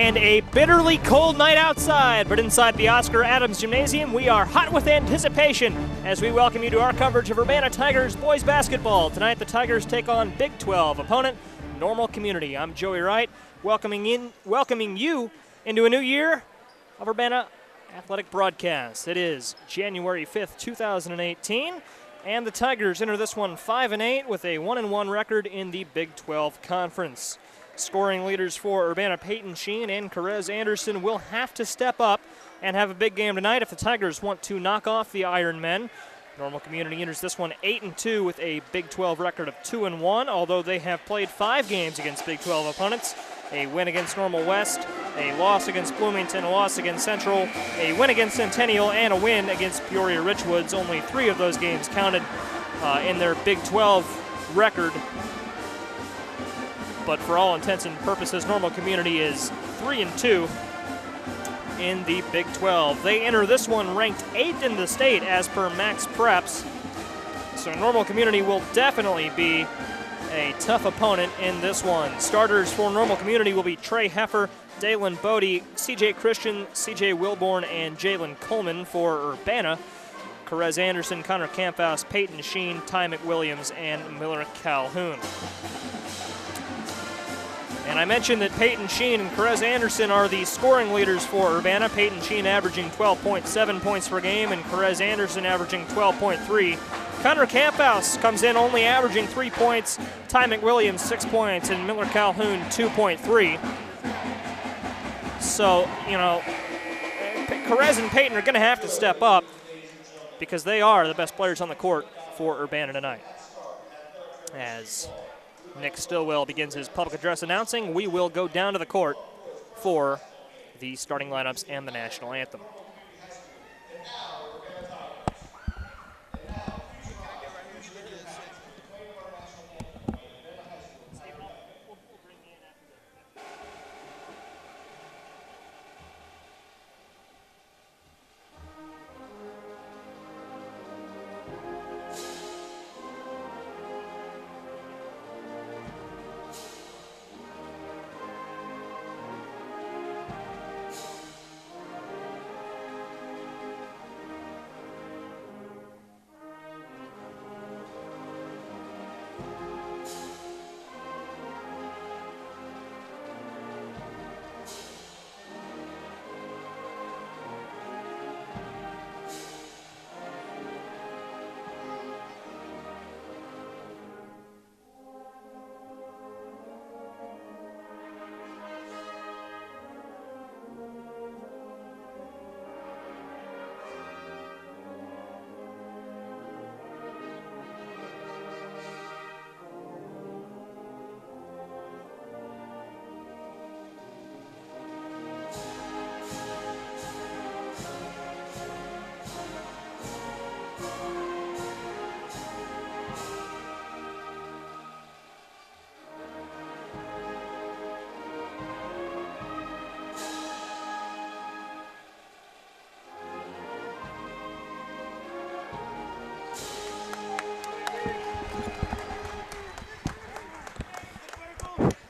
and a bitterly cold night outside, but inside the Oscar Adams Gymnasium, we are hot with anticipation as we welcome you to our coverage of Urbana Tigers boys basketball. Tonight, the Tigers take on Big 12 opponent, Normal Community. I'm Joey Wright, welcoming you into a new year of Urbana Athletic Broadcast. It is January 5th, 2018, and the Tigers enter this one 5-8 with a 1-1 record in the Big 12 Conference. Scoring leaders for Urbana, Peyton Sheen and Carez Anderson will have to step up and have a big game tonight if the Tigers want to knock off the Ironmen. Normal Community enters this one 8-2 with a Big 12 record of 2-1, although they have played 5 games against Big 12 opponents. A win against Normal West, a loss against Bloomington, a loss against Central, a win against Centennial, and a win against Peoria Richwoods. Only 3 of those games counted in their Big 12 record. But for all intents and purposes, Normal Community is 3-2 in the Big 12. They enter this one ranked 8th in the state as per Max Preps. So Normal Community will definitely be a tough opponent in this one. Starters for Normal Community will be Trey Heffer, Dalen Bodie, CJ Christian, CJ Wilborn, and Jalen Coleman. For Urbana, Carez Anderson, Connor Camphouse, Peyton Sheen, Ty McWilliams, and Miller Calhoun. And I mentioned that Peyton Sheen and Carez Anderson are the scoring leaders for Urbana. Peyton Sheen averaging 12.7 points per game and Carez Anderson averaging 12.3. Connor Camphouse comes in only averaging 3 points. Ty McWilliams 6 points and Miller Calhoun 2.3. So, Carez and Peyton are going to have to step up because they are the best players on the court for Urbana tonight. As Nick Stillwell begins his public address announcing, we will go down to the court for the starting lineups and the national anthem.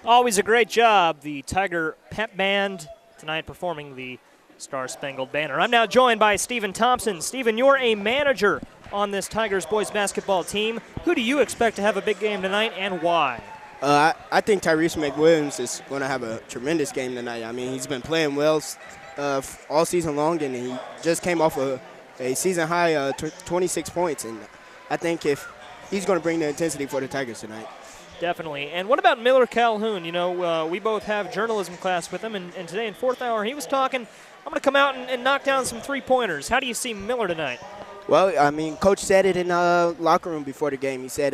Always a great job, the Tiger Pep Band, tonight performing the Star-Spangled Banner. I'm now joined by Stephen Thompson. Stephen, you're a manager on this Tigers boys basketball team. Who do you expect to have a big game tonight and why? I think Tyrese McWilliams is going to have a tremendous game tonight. I mean, he's been playing well all season long, and he just came off a season high 26 points. And I think if he's going to bring the intensity for the Tigers tonight. Definitely. And what about Miller Calhoun? We both have journalism class with him, and today in fourth hour he was talking, I'm going to come out and knock down some three-pointers. How do you see Miller tonight? Well, I mean, Coach said it in the locker room before the game. He said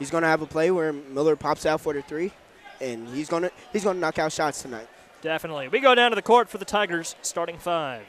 he's going to have a play where Miller pops out for the three, and he's going to knock out shots tonight. Definitely. We go down to the court for the Tigers, starting 5.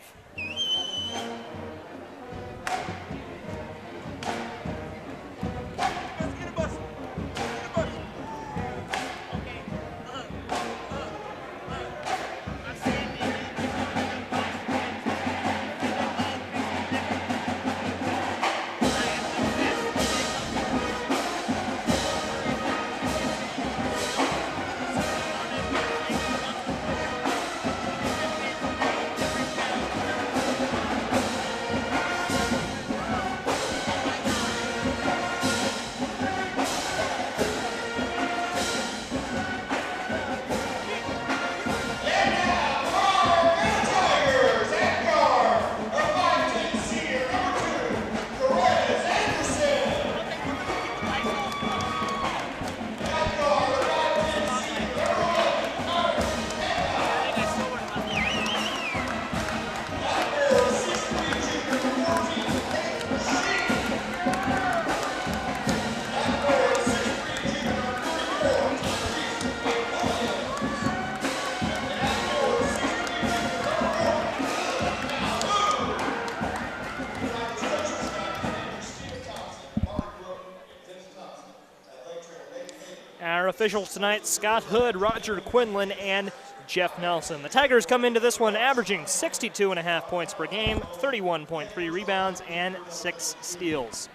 officials tonight: Scott Hood, Roger Quinlan, and Jeff Nelson. The Tigers come into this one averaging 62.5 points per game, 31.3 rebounds, and 6 steals.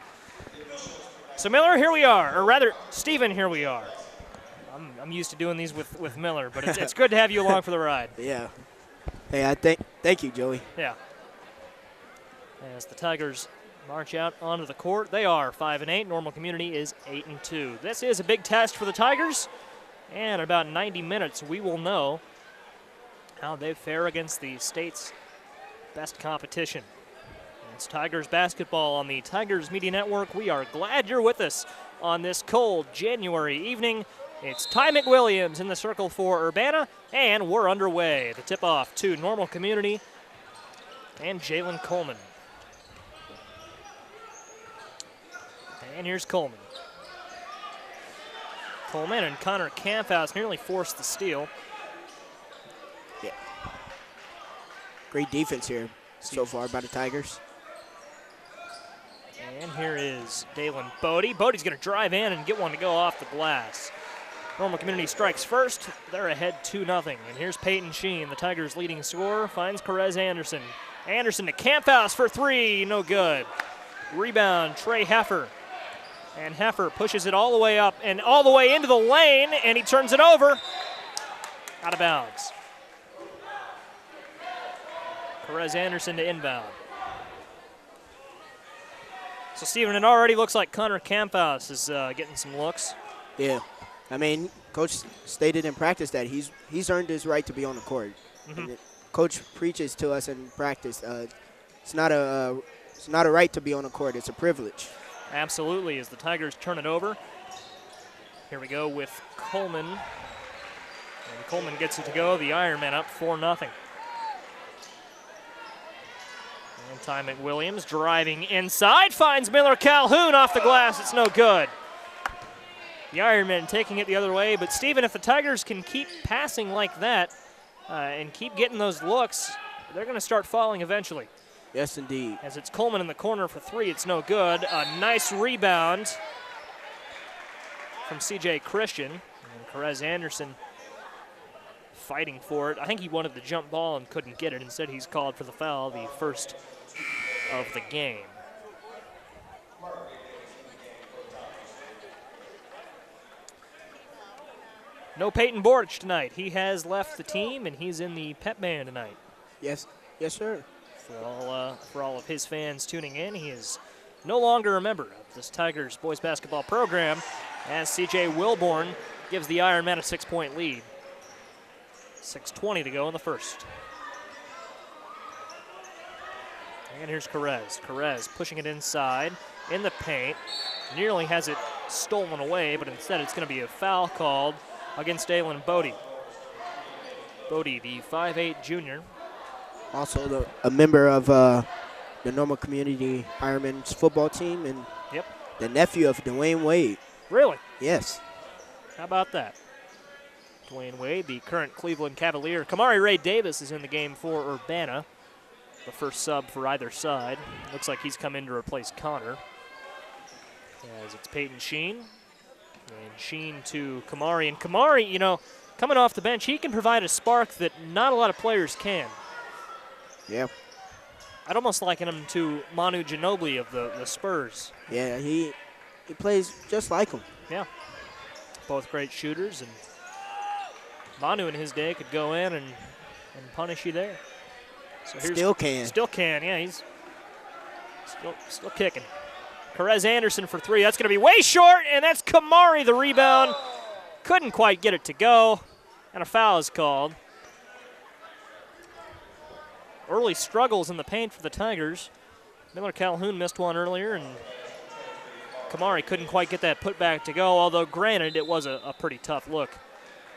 So Miller, here we are, or rather, Stephen, here we are. I'm used to doing these with Miller, but it's good to have you along for the ride. Yeah. Hey, thank you, Joey. Yeah. As the Tigers march out onto the court, they are 5-8. Normal Community is 8-2. This is a big test for the Tigers, and in about 90 minutes we will know how they fare against the state's best competition. It's Tigers basketball on the Tigers Media Network. We are glad you're with us on this cold January evening. It's Ty McWilliams in the circle for Urbana, and we're underway. The tip-off to Normal Community and Jalen Coleman. And here's Coleman. Coleman and Connor Camphouse nearly forced the steal. Yeah. Great defense here so far by the Tigers. And here is Dalen Bodie. Bodie's going to drive in and get one to go off the glass. Normal Community strikes first. They're ahead 2-0. And here's Peyton Sheen, the Tigers' leading scorer, finds Perez Anderson. Anderson to Camphouse for 3, no good. Rebound, Trey Heffer. And Heffer pushes it all the way up and all the way into the lane, and he turns it over. Out of bounds. Perez Anderson to inbound. So, Stephen, it already looks like Connor Camphouse is getting some looks. Yeah. I mean, Coach stated in practice that he's earned his right to be on the court. Mm-hmm. And Coach preaches to us in practice. It's not a right to be on the court. It's a privilege. Absolutely, as the Tigers turn it over. Here we go with Coleman. And Coleman gets it to go. The Ironmen up 4-0. And Ty McWilliams driving inside, finds Miller Calhoun off the glass. It's no good. The Ironmen taking it the other way. But, Stephen, if the Tigers can keep passing like that and keep getting those looks, they're going to start falling eventually. Yes, indeed. As it's Coleman in the corner for 3, it's no good. A nice rebound from C.J. Christian. And Perez Anderson fighting for it. I think he wanted the jump ball and couldn't get it. Instead, he's called for the foul, the first of the game. No Peyton Bordich tonight. He has left the team, and he's in the pep band tonight. Yes, sir. For all of his fans tuning in, he is no longer a member of this Tigers boys basketball program, as C.J. Wilborn gives the Ironmen a 6-point lead. 6:20 to go in the first. And here's Perez. Perez pushing it inside in the paint. Nearly has it stolen away, but instead it's going to be a foul called against Dalen Bodie. Bodie, the 5'8 junior. Also a member of the Normal Community Ironmen's football team and the nephew of Dwayne Wade. Really? Yes. How about that? Dwayne Wade, the current Cleveland Cavalier. Kamari Ray Davis is in the game for Urbana, the first sub for either side. Looks like he's come in to replace Connor. As it's Peyton Sheen. And Sheen to Kamari. And Kamari, you know, coming off the bench, he can provide a spark that not a lot of players can. Yeah. I'd almost liken him to Manu Ginobili of the Spurs. Yeah, he plays just like him. Yeah. Both great shooters, and Manu in his day could go in and punish you there. So Still can, yeah. He's still kicking. Perez Anderson for 3. That's going to be way short, and that's Kamari, the rebound. Couldn't quite get it to go, and a foul is called. Early struggles in the paint for the Tigers. Miller Calhoun missed one earlier, and Kamari couldn't quite get that putback to go, although granted it was a pretty tough look.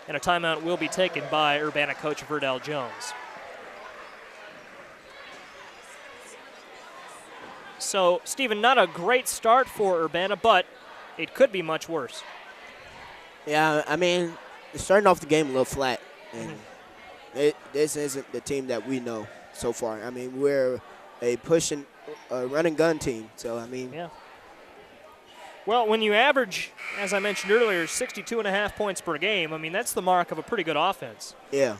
And a timeout will be taken by Urbana coach Verdell Jones. So, Stephen, not a great start for Urbana, but it could be much worse. Yeah, I mean, it's starting off the game a little flat. And this isn't the team that we know so far. I mean, we're a run and gun team. So, I mean. Yeah. Well, when you average, as I mentioned earlier, 62.5 points per game, I mean, that's the mark of a pretty good offense. Yeah.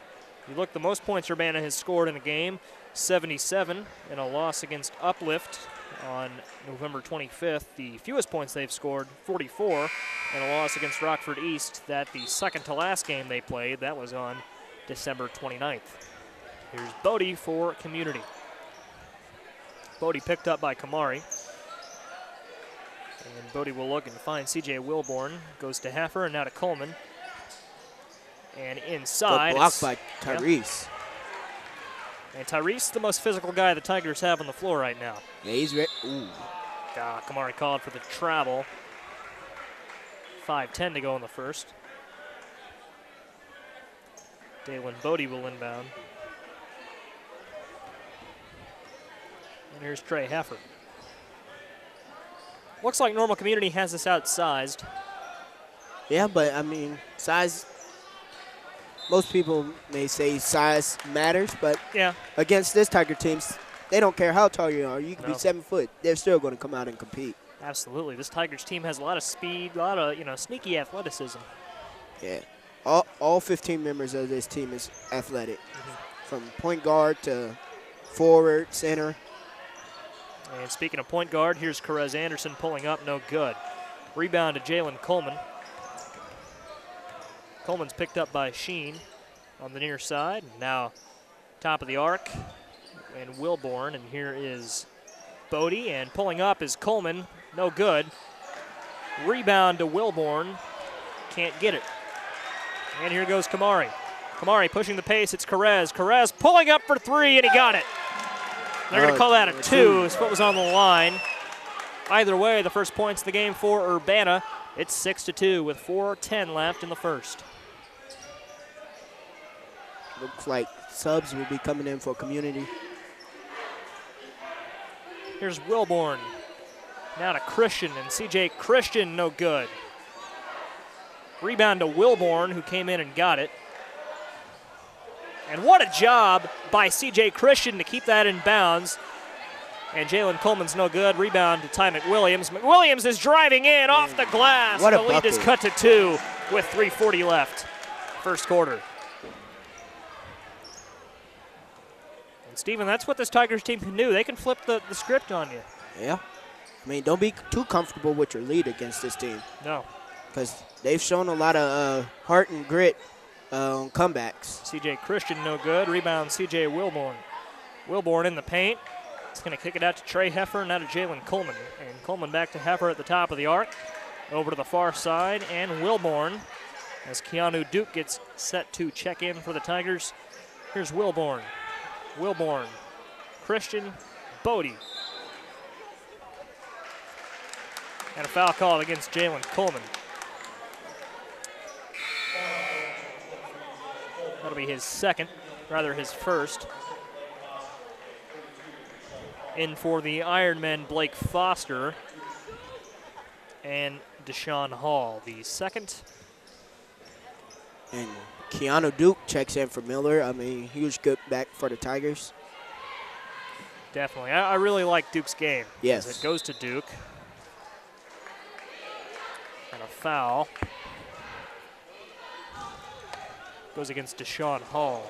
You look, the most points Urbana has scored in a game, 77, in a loss against Uplift on November 25th. The fewest points they've scored, 44, in a loss against Rockford East. That the second to last game they played, that was on December 29th. Here's Bodie for Community. Bodie picked up by Kamari. And Bodie will look and find C.J. Wilborn. Goes to Heffer and now to Coleman. And inside. Good block by Tyrese. And Tyrese, the most physical guy the Tigers have on the floor right now. Yeah, he's ready. Ooh. Kamari called for the travel. 5:10 to go in the first. Dalen Bodie will inbound. And here's Trey Heffer. Looks like Normal Community has this outsized. Yeah, but I mean, size, most people may say size matters, but yeah, against this Tiger team, they don't care how tall you are. You can No. be 7 foot. They're still going to come out and compete. Absolutely. This Tigers team has a lot of speed, a lot of, sneaky athleticism. Yeah. All 15 members of this team is athletic, from point guard to forward, center. And speaking of point guard, here's Carez Anderson pulling up, no good. Rebound to Jalen Coleman. Coleman's picked up by Sheen on the near side. Now top of the arc and Wilborn, and here is Bodie, and pulling up is Coleman, no good. Rebound to Wilborn, can't get it. And here goes Kamari. Kamari pushing the pace, it's Carez. Carez pulling up for three, and he got it. They're going to call that a two. His foot was on the line. Either way, the first points of the game for Urbana. It's 6-2 with 4:10 left in the first. Looks like subs will be coming in for Community. Here's Wilborn. Now to Christian, and C.J. Christian, no good. Rebound to Wilborn, who came in and got it. And what a job by C.J. Christian to keep that in bounds. And Jalen Coleman's no good. Rebound to Ty McWilliams. McWilliams is driving in off the glass. What a the lead is cut to 2 with 3:40 left. First quarter. And Steven, that's what this Tigers team can do. They can flip the script on you. Yeah. I mean, don't be too comfortable with your lead against this team. No. Because they've shown a lot of heart and grit on comebacks. C.J. Christian, no good. Rebound, C.J. Wilborn. Wilborn in the paint. He's going to kick it out to Trey Heffer, now to Jalen Coleman. And Coleman back to Heffer at the top of the arc. Over to the far side, and Wilborn as Keanu Duke gets set to check in for the Tigers. Here's Wilborn. Wilborn, Christian, Bodie. And a foul call against Jalen Coleman. That'll be his second, rather his first. In for the Ironmen, Blake Foster and Deshaun Hall, the second. And Keanu Duke checks in for Miller. I mean, huge good back for the Tigers. Definitely. I really like Duke's game. Yes. As it goes to Duke. And a foul. Goes against Deshaun Hall.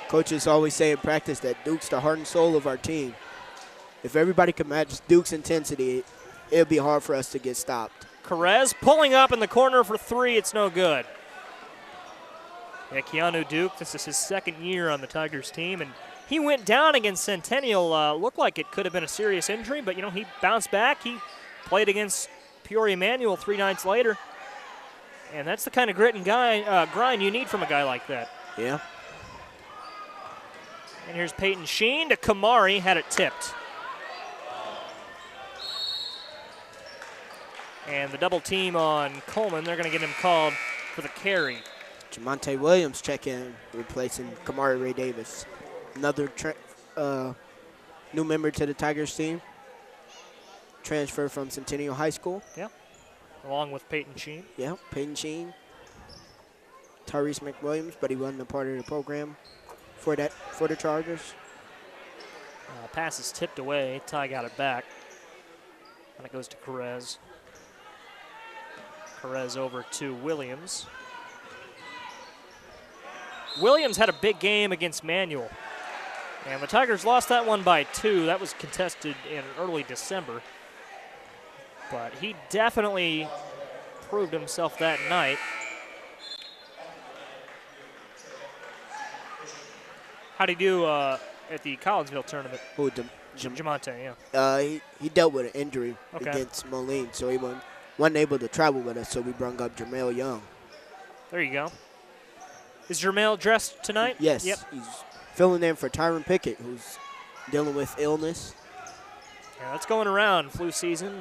Coaches always say in practice that Duke's the heart and soul of our team. If everybody could match Duke's intensity, it'll be hard for us to get stopped. Carez pulling up in the corner for three. It's no good. Yeah, Keanu Duke, this is his second year on the Tigers team, and he went down against Centennial. Looked like it could have been a serious injury, but, he bounced back. He played against Peoria Manual 3 nights later, and that's the kind of grit and grind you need from a guy like that. Yeah. And here's Peyton Sheen to Kamari, had it tipped. And the double team on Coleman, they're going to get him called for the carry. Jamonte Williams check in, replacing Kamari Ray Davis. Another new member to the Tigers team. Transfer from Centennial High School. Yeah, along with Peyton Sheen. Yeah, Peyton Sheen. Tyrese McWilliams, but he wasn't a part of the program for the Chargers. Pass is tipped away. Ty got it back. And it goes to Perez. Perez over to Williams. Williams had a big game against Manual. And the Tigers lost that one by 2. That was contested in early December. But he definitely proved himself that night. How'd he do at the Collinsville tournament? Who, Jamonte, yeah. He dealt with an injury Okay. against Moline, so he wasn't able to travel with us, so we brought up Jermail Young. There you go. Is Jermail dressed tonight? Yes. Yep. He's filling in for Tyron Pickett, who's dealing with illness. Yeah, that's going around. Flu season.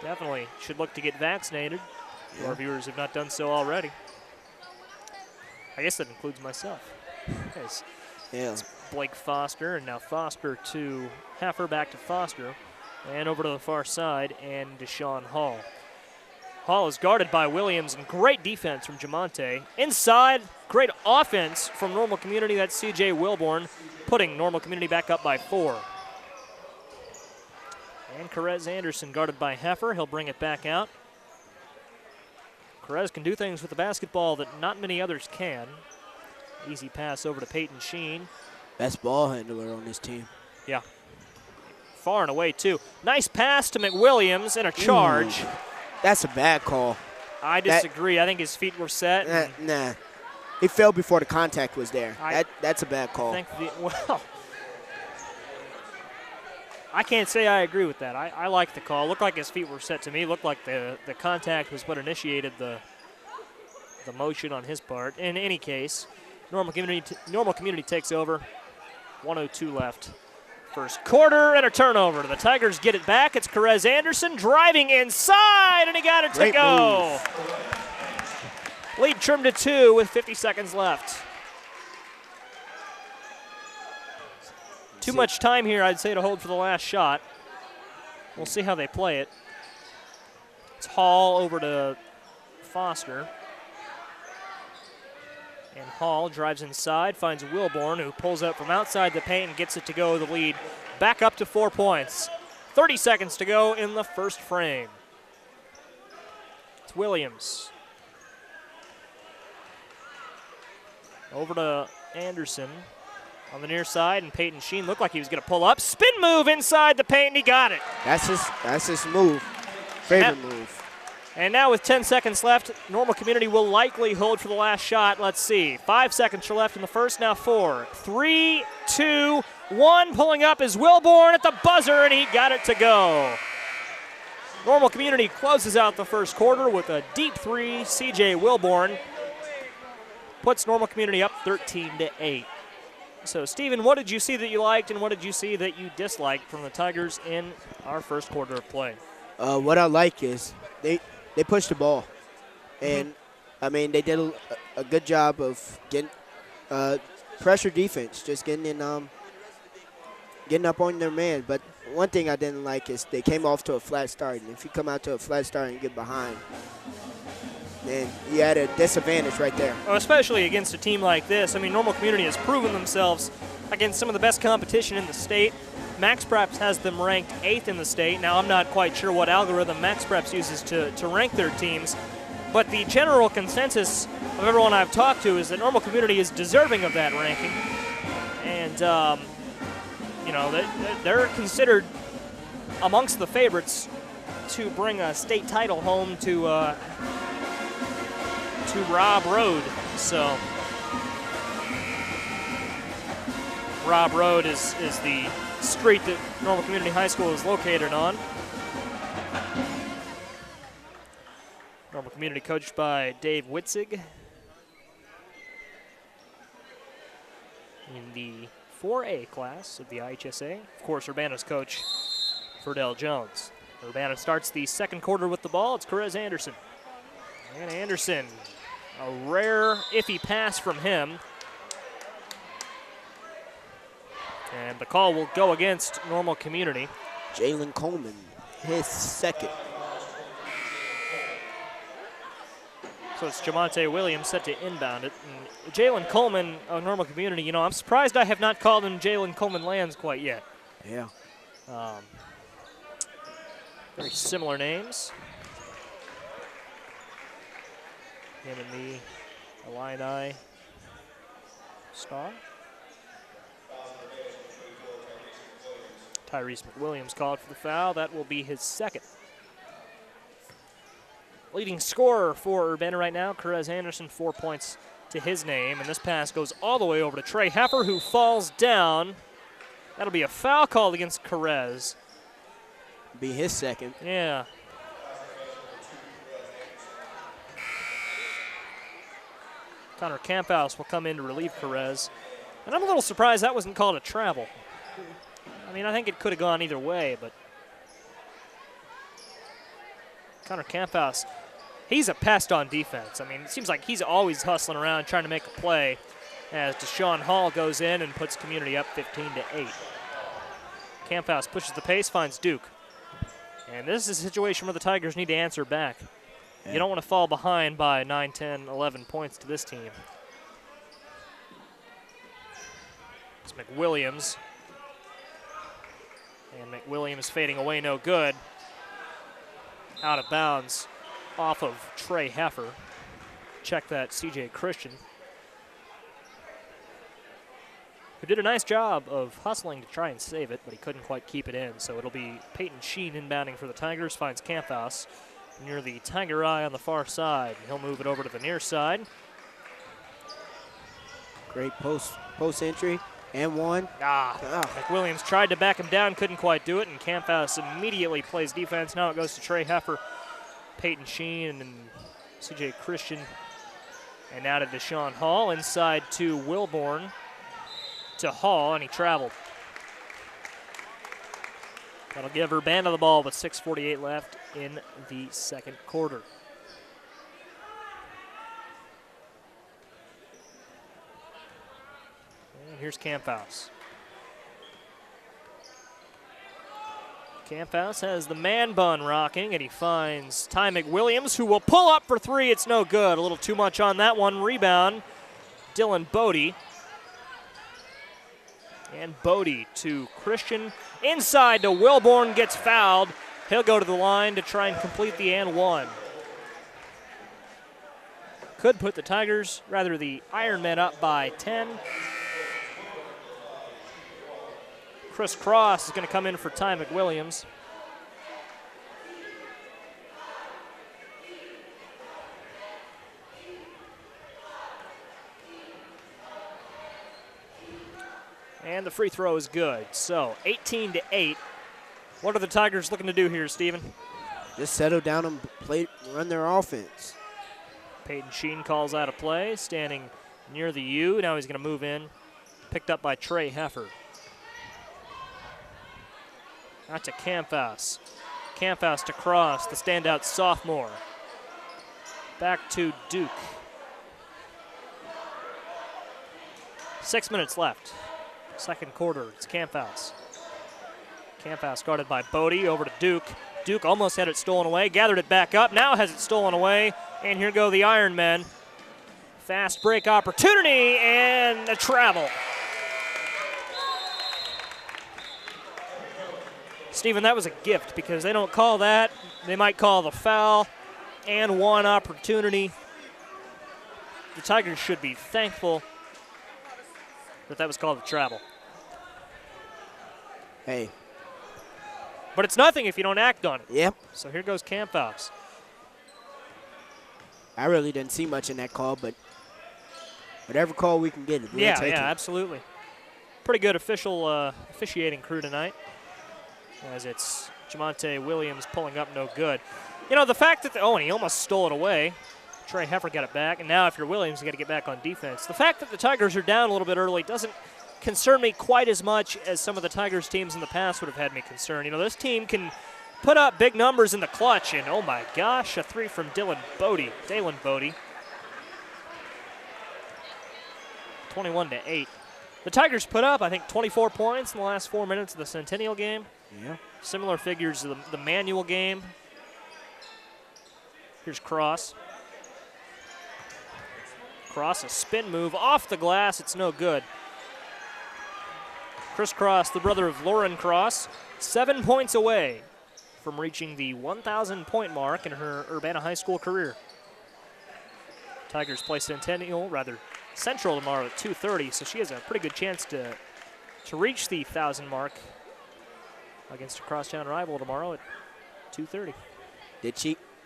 Definitely should look to get vaccinated. Yeah. Our viewers have not done so already. I guess that includes myself. Yes. Yeah. It's Blake Foster, and now Foster to Heffer, back to Foster, and over to the far side, and Deshaun Hall. Hall is guarded by Williams, and great defense from Jamonte. Inside, great offense from Normal Community. That's C.J. Wilborn, putting Normal Community back up by 4. And Perez Anderson guarded by Heffer. He'll bring it back out. Perez can do things with the basketball that not many others can. Easy pass over to Peyton Sheen. Best ball handler on this team. Yeah. Far and away, too. Nice pass to McWilliams and a charge. Ooh, that's a bad call. I disagree. I think his feet were set. Nah. He fell before the contact was there. That's a bad call. I can't say I agree with that. I like the call. Looked like his feet were set to me. Looked like the contact was what initiated the motion on his part. In any case, Normal Community takes over. 1:02 left. First quarter and a turnover. The Tigers get it back. It's Perez Anderson driving inside, and he got it to go. Lead trimmed to 2 with 50 seconds left. Too much time here, I'd say, to hold for the last shot. We'll see how they play it. It's Hall over to Foster. And Hall drives inside, finds Wilborn, who pulls up from outside the paint and gets it to go. The lead back up to 4 points. 30 seconds to go in the first frame. It's Williams. Over to Anderson on the near side, and Peyton Sheen looked like he was going to pull up. Spin move inside the paint, and he got it. That's his move. Favorite move. And now with 10 seconds left, Normal Community will likely hold for the last shot. Let's see. 5 seconds are left in the first, now 4. 3, 2, 1. Pulling up is Wilborn at the buzzer, and he got it to go. Normal Community closes out the first quarter with a deep 3. C.J. Wilborn puts Normal Community up 13-8. So, Stephen, what did you see that you liked, and what did you see that you disliked from the Tigers in our first quarter of play? What I like is they pushed the ball, and I mean they did a good job of getting pressure defense, just getting up on their man. But one thing I didn't like is they came off to a flat start, and if you come out to a flat start and get behind, then you had a disadvantage right there. Well, especially against a team like this. I mean, Normal Community has proven themselves against some of the best competition in the state. Max Preps has them ranked 8th in the state. Now, I'm not quite sure what algorithm Max Preps uses to rank their teams, but the general consensus of everyone I've talked to is that Normal Community is deserving of that ranking. And, you know, they're considered amongst the favorites to bring a state title home to Robb Road. So, Robb Road is the street that Normal Community High School is located on. Normal Community coached by Dave Witzig in the 4A class of the IHSA. Of course, Urbana's coach, Ferdell Jones. Urbana starts the second quarter with the ball. It's Perez Anderson. And Anderson, a rare, iffy pass from him. And the call will go against Normal Community. Jalen Coleman, his second. So it's Jamonte Williams set to inbound it. And Jalen Coleman of Normal Community, you know, I'm surprised I have not called him Jalen Coleman Lands quite yet. Yeah. Very similar names. Him and the Illini star. Tyrese McWilliams called for the foul. That will be his second. Leading scorer for Urbana right now, Perez Anderson, 4 points to his name. And this pass goes all the way over to Trey Heffer, who falls down. That'll be a foul called against Perez. Be his second. Yeah. Connor Camphouse will come in to relieve Perez. And I'm a little surprised that wasn't called a travel. I mean, I think it could have gone either way, but Connor Camphouse, he's a pest on defense. I mean, it seems like he's always hustling around trying to make a play as Deshaun Hall goes in and puts Community up 15-8. Camphouse pushes the pace, finds Duke. And this is a situation where the Tigers need to answer back. Yeah. You don't want to fall behind by 9, 10, 11 points to this team. It's McWilliams. And McWilliams fading away, no good. Out of bounds off of Trey Heffer. Check that, C.J. Christian, who did a nice job of hustling to try and save it, but he couldn't quite keep it in. So it'll be Peyton Sheen inbounding for the Tigers, finds Camphouse near the Tiger Eye on the far side. He'll move it over to the near side. Great post entry. And one. McWilliams tried to back him down, couldn't quite do it, and Camphouse immediately plays defense. Now it goes to Trey Heffer, Peyton Sheen, and C.J. Christian. And now to Deshaun Hall, inside to Wilborn, to Hall, and he traveled. That'll give Urbana the ball with 6:48 left in the second quarter. Here's Camphouse. Camphouse has the man bun rocking, and he finds Ty McWilliams, who will pull up for three. It's no good. A little too much on that one. Rebound, Dylan Bodie. And Bodie to Christian. Inside to Wilborn, gets fouled. He'll go to the line to try and complete the and one. Could put the Tigers, rather the Ironmen, up by 10. Chris Cross is going to come in for Ty McWilliams. And the free throw is good. So 18-8. What are the Tigers looking to do here, Steven? Just settle down and run their offense. Peyton Sheen calls out a play, standing near the U. Now he's going to move in. Picked up by Trey Heffer. Out to Camphouse. Camphouse to Cross, the standout sophomore. Back to Duke. 6 minutes left. Second quarter, it's Camphouse. Camphouse guarded by Bodie, over to Duke. Duke almost had it stolen away, gathered it back up, now has it stolen away, and here go the Ironmen. Fast break opportunity, and a travel. Steven, that was a gift because they don't call that. They might call the foul and one opportunity. The Tigers should be thankful that was called a travel. Hey. But it's nothing if you don't act on it. Yep. So here goes Camphouse. I really didn't see much in that call, but whatever call we can get, we'll take it. Absolutely. Pretty good officiating crew tonight, as it's Jamonte Williams pulling up no good. You know, the fact that, and he almost stole it away. Trey Heffer got it back, and now if you're Williams, you got to get back on defense. The fact that the Tigers are down a little bit early doesn't concern me quite as much as some of the Tigers teams in the past would have had me concerned. You know, this team can put up big numbers in the clutch, and oh my gosh, a three from Dalen Bodie. 21-8. The Tigers put up, I think, 24 points in the last 4 minutes of the Centennial game. Yeah. Similar figures to the Manual game. Here's Cross. Cross, a spin move off the glass. It's no good. Chris Cross, the brother of Lauren Cross, 7 points away from reaching the 1,000-point mark in her Urbana high school career. Tigers play Central tomorrow at 2:30, so she has a pretty good chance to reach the 1,000 mark against a crosstown rival tomorrow at 2:30.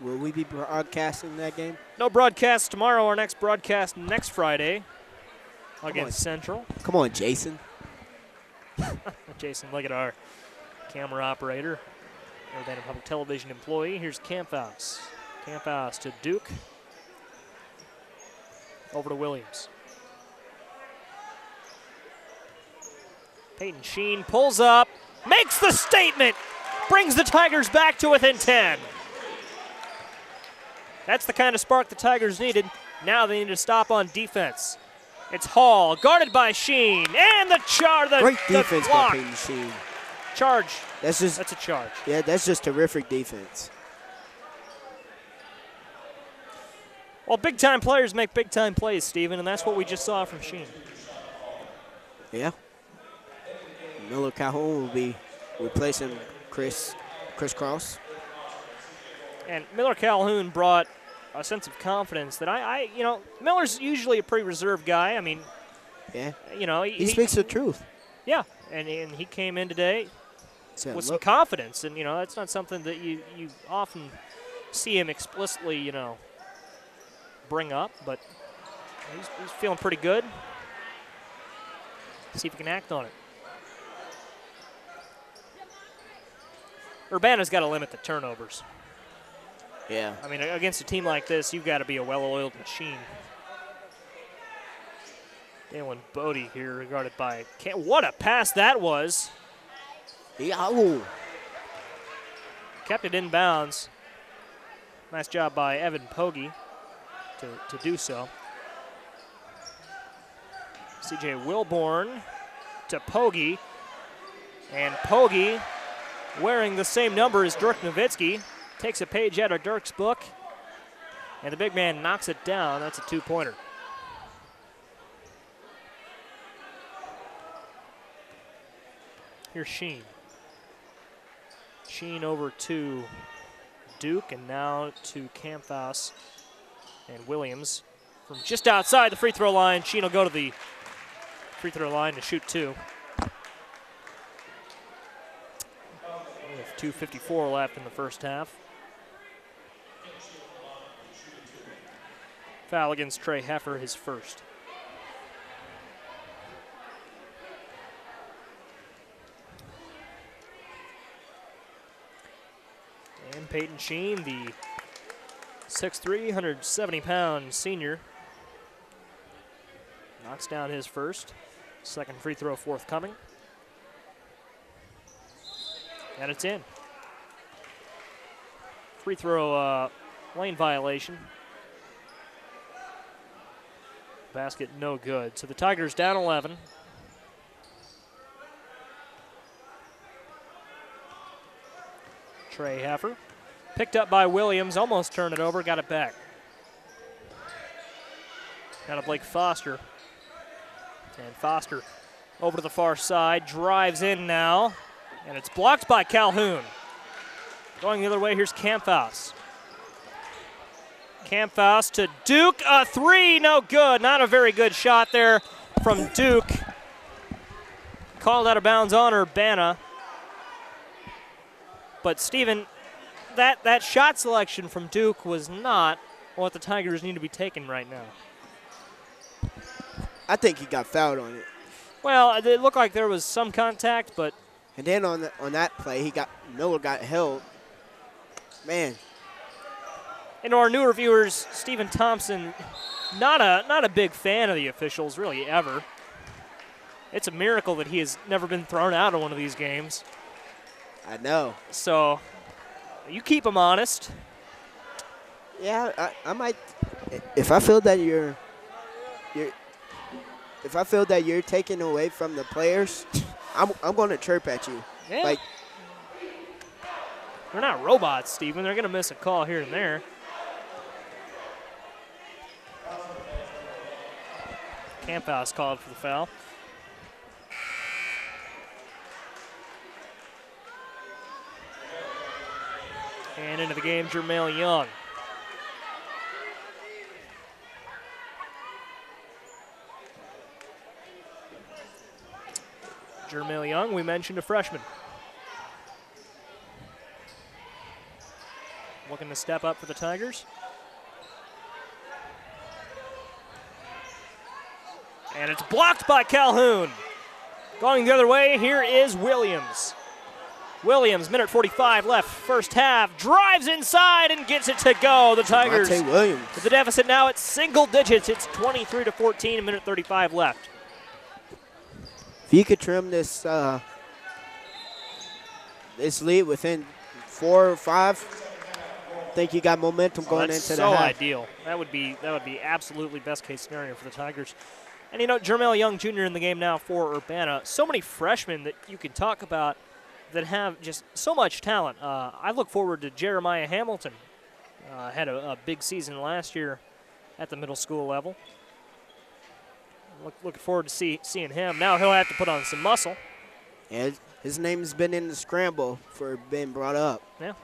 Will we be broadcasting that game? No broadcast tomorrow. Our next broadcast next Friday against Central. Come on, Jason. Jason, look at our camera operator, Urbana Public Television employee. Here's Camphouse. Camphouse to Duke. Over to Williams. Peyton Sheen pulls up, makes the statement, brings the Tigers back to within 10. That's the kind of spark the Tigers needed. Now they need to stop on defense. It's Hall, guarded by Sheen, and the charge. Great defense by Peyton Sheen. Charge. That's a charge. Yeah, that's just terrific defense. Well, big-time players make big-time plays, Steven, and that's what we just saw from Sheen. Yeah. Miller Calhoun will be replacing Chris Cross. And Miller Calhoun brought a sense of confidence that Miller's usually a pretty reserved guy. I mean, yeah, he speaks the truth. Yeah, and he came in today with some confidence, and that's not something that you often see him explicitly, bring up, but he's feeling pretty good. See if he can act on it. Urbana's got to limit the turnovers. Yeah. I mean, against a team like this, you've got to be a well-oiled machine. Dalen Bodie here, regarded by what a pass that was. Yeah. Kept it in bounds. Nice job by Evan Pogge to do so. CJ Wilborn to Pogge. And Pogge, wearing the same number as Dirk Nowitzki, takes a page out of Dirk's book, and the big man knocks it down. That's a two-pointer. Here's Sheen. Sheen over to Duke, and now to Camphouse and Williams. From just outside the free throw line, Sheen will go to the free throw line to shoot two. With 2:54 left in the first half. Foul against Trey Heffer, his first. And Peyton Sheen, the 6'3", 170-pound senior, knocks down his first. Second free throw forthcoming. And it's in. Free throw lane violation. Basket no good. So the Tigers down 11. Trey Heffer. Picked up by Williams, almost turned it over, got it back. Got to Blake Foster. And Foster over to the far side, drives in now, and it's blocked by Calhoun. Going the other way, here's Camphouse. Camphouse to Duke, a three, no good. Not a very good shot there from Duke. Called out of bounds on Urbana. But Stephen, that shot selection from Duke was not what the Tigers need to be taking right now. I think he got fouled on it. Well, it looked like there was some contact, but. And then on that play, Miller got held. Man. And to our newer viewers, Stephen Thompson, not a big fan of the officials, really, ever. It's a miracle that he has never been thrown out of one of these games. I know. So, you keep him honest. Yeah, I might. If I feel that if I feel that you're taking away from the players, I'm going to chirp at you. Yeah. Like, they're not robots, Stephen. They're going to miss a call here and there. Camphouse called for the foul. And into the game, Jermail Young. Jermail Young, we mentioned a freshman. Looking to step up for the Tigers. And it's blocked by Calhoun. Going the other way, here is Williams. Williams, minute 45 left, first half, drives inside and gets it to go. The Tigers, with the deficit now at single digits. It's 23-14, minute 35 left. If you could trim this this lead within 4 or 5, I think you got momentum going into the half. That's so ideal. That would be absolutely best case scenario for the Tigers. And you know, Jermail Young Jr. in the game now for Urbana. So many freshmen that you can talk about that have just so much talent. I look forward to Jeremiah Hamilton. Had a big season last year at the middle school level. Looking forward to seeing him. Now he'll have to put on some muscle. Yeah, his name's been in the scramble for being brought up. Yeah.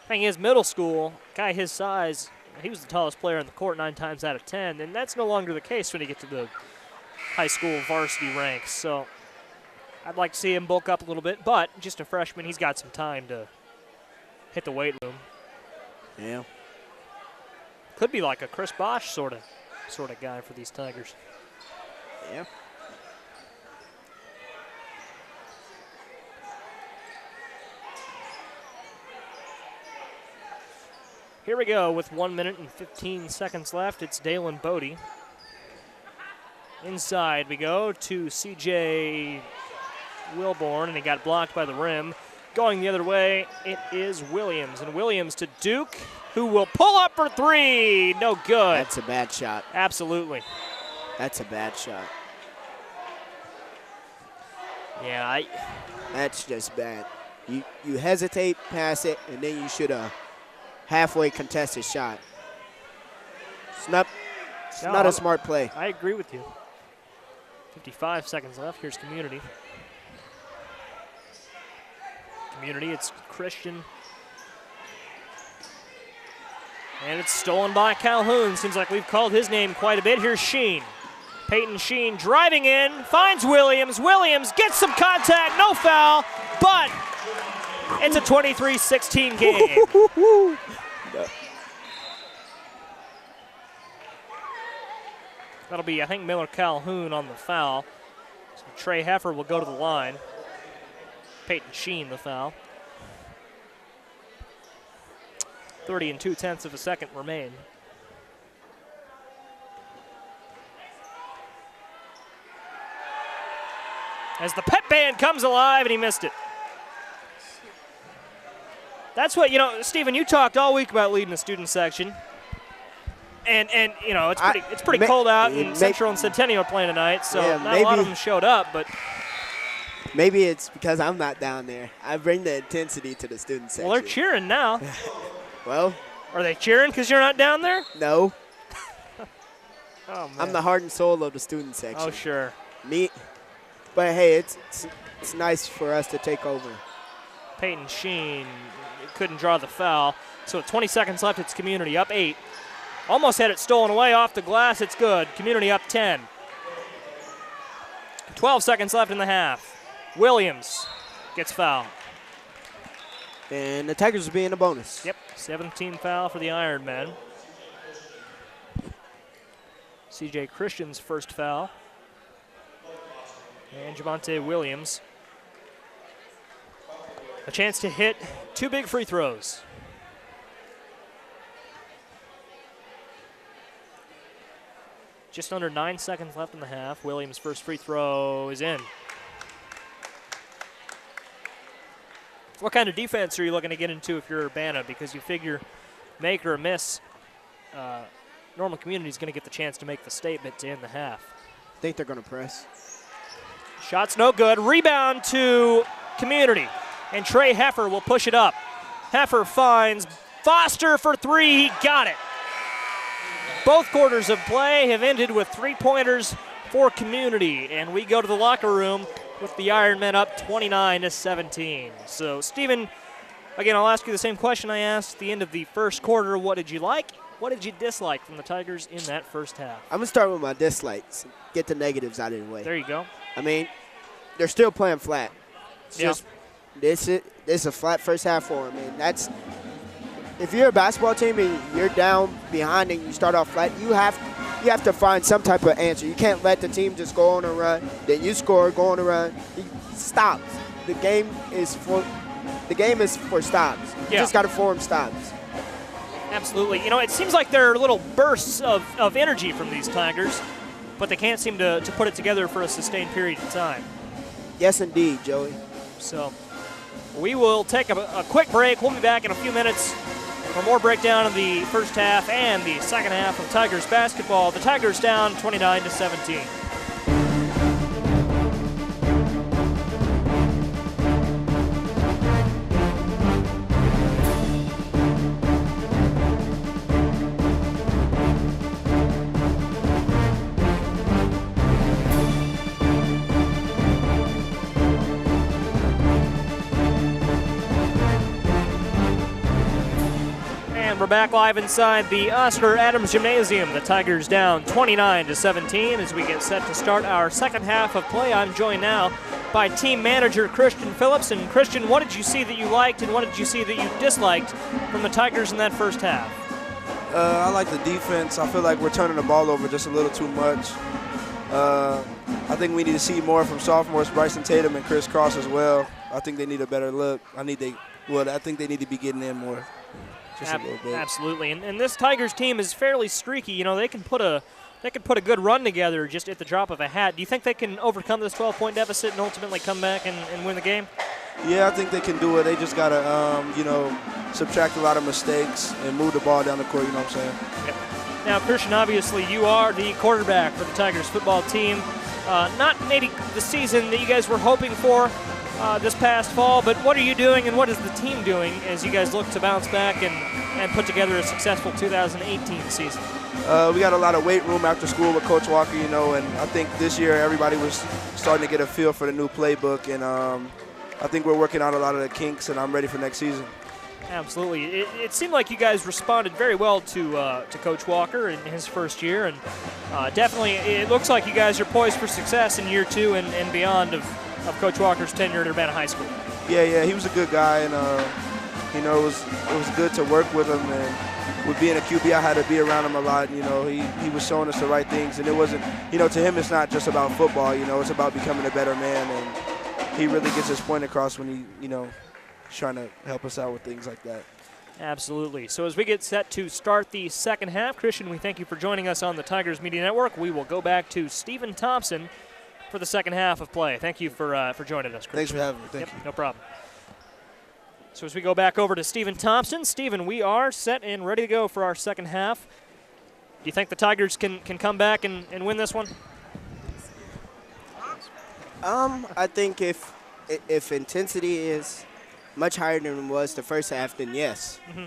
Thing is, middle school, guy his size, he was the tallest player on the court 9 times out of 10, and that's no longer the case when you get to the high school varsity ranks. So I'd like to see him bulk up a little bit, but just a freshman, he's got some time to hit the weight room. Yeah. Could be like a Chris Bosch sort of guy for these Tigers. Yeah. Here we go with 1 minute and 15 seconds left. It's Dalen Bodie. Inside we go to C.J. Wilborn, and he got blocked by the rim. Going the other way, it is Williams. And Williams to Duke, who will pull up for 3. No good. That's a bad shot. Absolutely. That's a bad shot. Yeah, that's just bad. You hesitate, pass it, and then you should have halfway contested shot. It's not a smart play. I agree with you. 55 seconds left. Here's Community. It's Christian. And it's stolen by Calhoun. Seems like we've called his name quite a bit. Here's Sheen. Peyton Sheen driving in, finds Williams. Williams gets some contact, no foul, but it's a 23-16 game. That'll be, I think, Miller Calhoun on the foul. So Trey Heffer will go to the line. Peyton Sheen the foul. 30 2/10 of a second remain. As the pep band comes alive, and he missed it. That's what, you know, Stephen, you talked all week about leading the student section. And you know, it's pretty cold out, and Central and Centennial are playing tonight, so not a lot of them showed up, but maybe it's because I'm not down there. I bring the intensity to the student section. Well, they're cheering now. Well, are they cheering because you're not down there? No. Oh, man. I'm the heart and soul of the student section. Oh, sure. But hey, it's nice for us to take over. Peyton Sheen couldn't draw the foul. So 20 seconds left, it's Community up 8. Almost had it stolen away off the glass. It's good. Community up 10. 12 seconds left in the half. Williams gets fouled. And the Tigers will be in a bonus. Yep, 17 foul for the Ironmen. C.J. Christian's first foul. And Javonte Williams. A chance to hit 2 big free throws. Just under 9 seconds left in the half. Williams' first free throw is in. What kind of defense are you looking to get into if you're Urbana? Because you figure make or miss, Normal Community is going to get the chance to make the statement to end the half. I think they're going to press. Shot's no good. Rebound to Community. And Trey Heffer will push it up. Heffer finds Foster for 3. He got it. Both quarters of play have ended with 3-pointers for Community. And we go to the locker room with the Ironmen up 29-17. So, Stephen, Again, I'll ask you the same question I asked at the end of the first quarter. What did you like? What did you dislike from the Tigers in that first half? I'm going to start with my dislikes. Get the negatives out of the way. There you go. I mean, they're still playing flat. It's just this is a flat first half for them. And that's if you're a basketball team and you're down behind and you start off flat, you have to find some type of answer. You can't let the team just go on a run, then you score, go on a run. Stop. The game is for stops. You just got to form stops. Absolutely. You know, it seems like there are little bursts of energy from these Tigers, but they can't seem to put it together for a sustained period of time. Yes, indeed, Joey. So we will take a quick break. We'll be back in a few minutes for more breakdown of the first half and the second half of Tigers basketball. The Tigers down 29-17. We're back live inside the Oscar Adams Gymnasium. The Tigers down 29-17 as we get set to start our second half of play. I'm joined now by team manager Christian Phillips. And Christian, what did you see that you liked and what did you see that you disliked from the Tigers in that first half? I like the defense. I feel like we're turning the ball over just a little too much. I think we need to see more from sophomores Bryson Tatum and Chris Cross as well. I think they need a better look. I think they need to be getting in more. Just a little bit. Absolutely, and this Tigers team is fairly streaky. You know, they can put a good run together just at the drop of a hat. Do you think they can overcome this 12-point deficit and ultimately come back and win the game? Yeah, I think they can do it. They just got to, subtract a lot of mistakes and move the ball down the court, you know what I'm saying? Yep. Now, Christian, obviously you are the quarterback for the Tigers football team. Not maybe the season that you guys were hoping for this past fall, but what are you doing and what is the team doing as you guys look to bounce back and put together a successful 2018 season? We got a lot of weight room after school with Coach Walker, and I think this year everybody was starting to get a feel for the new playbook, and I think we're working out a lot of the kinks, and I'm ready for next season. Absolutely. It seemed like you guys responded very well to Coach Walker in his first year, and definitely it looks like you guys are poised for success in year two and beyond of Coach Walker's tenure at Urbana High School. Yeah, he was a good guy, and it was good to work with him. And with being a QB, I had to be around him a lot. He was showing us the right things, and it wasn't, to him, it's not just about football. It's about becoming a better man, and he really gets his point across when he's trying to help us out with things like that. Absolutely. So as we get set to start the second half, Christian, we thank you for joining us on the Tigers Media Network. We will go back to Stephen Thompson for the second half of play. Thank you for joining us, Christian. Thanks for having me. Thank you. No problem. So as we go back over to Stephen Thompson, Stephen, we are set and ready to go for our second half. Do you think the Tigers can come back and win this one? I think if intensity is much higher than it was the first half, then yes. Mm-hmm.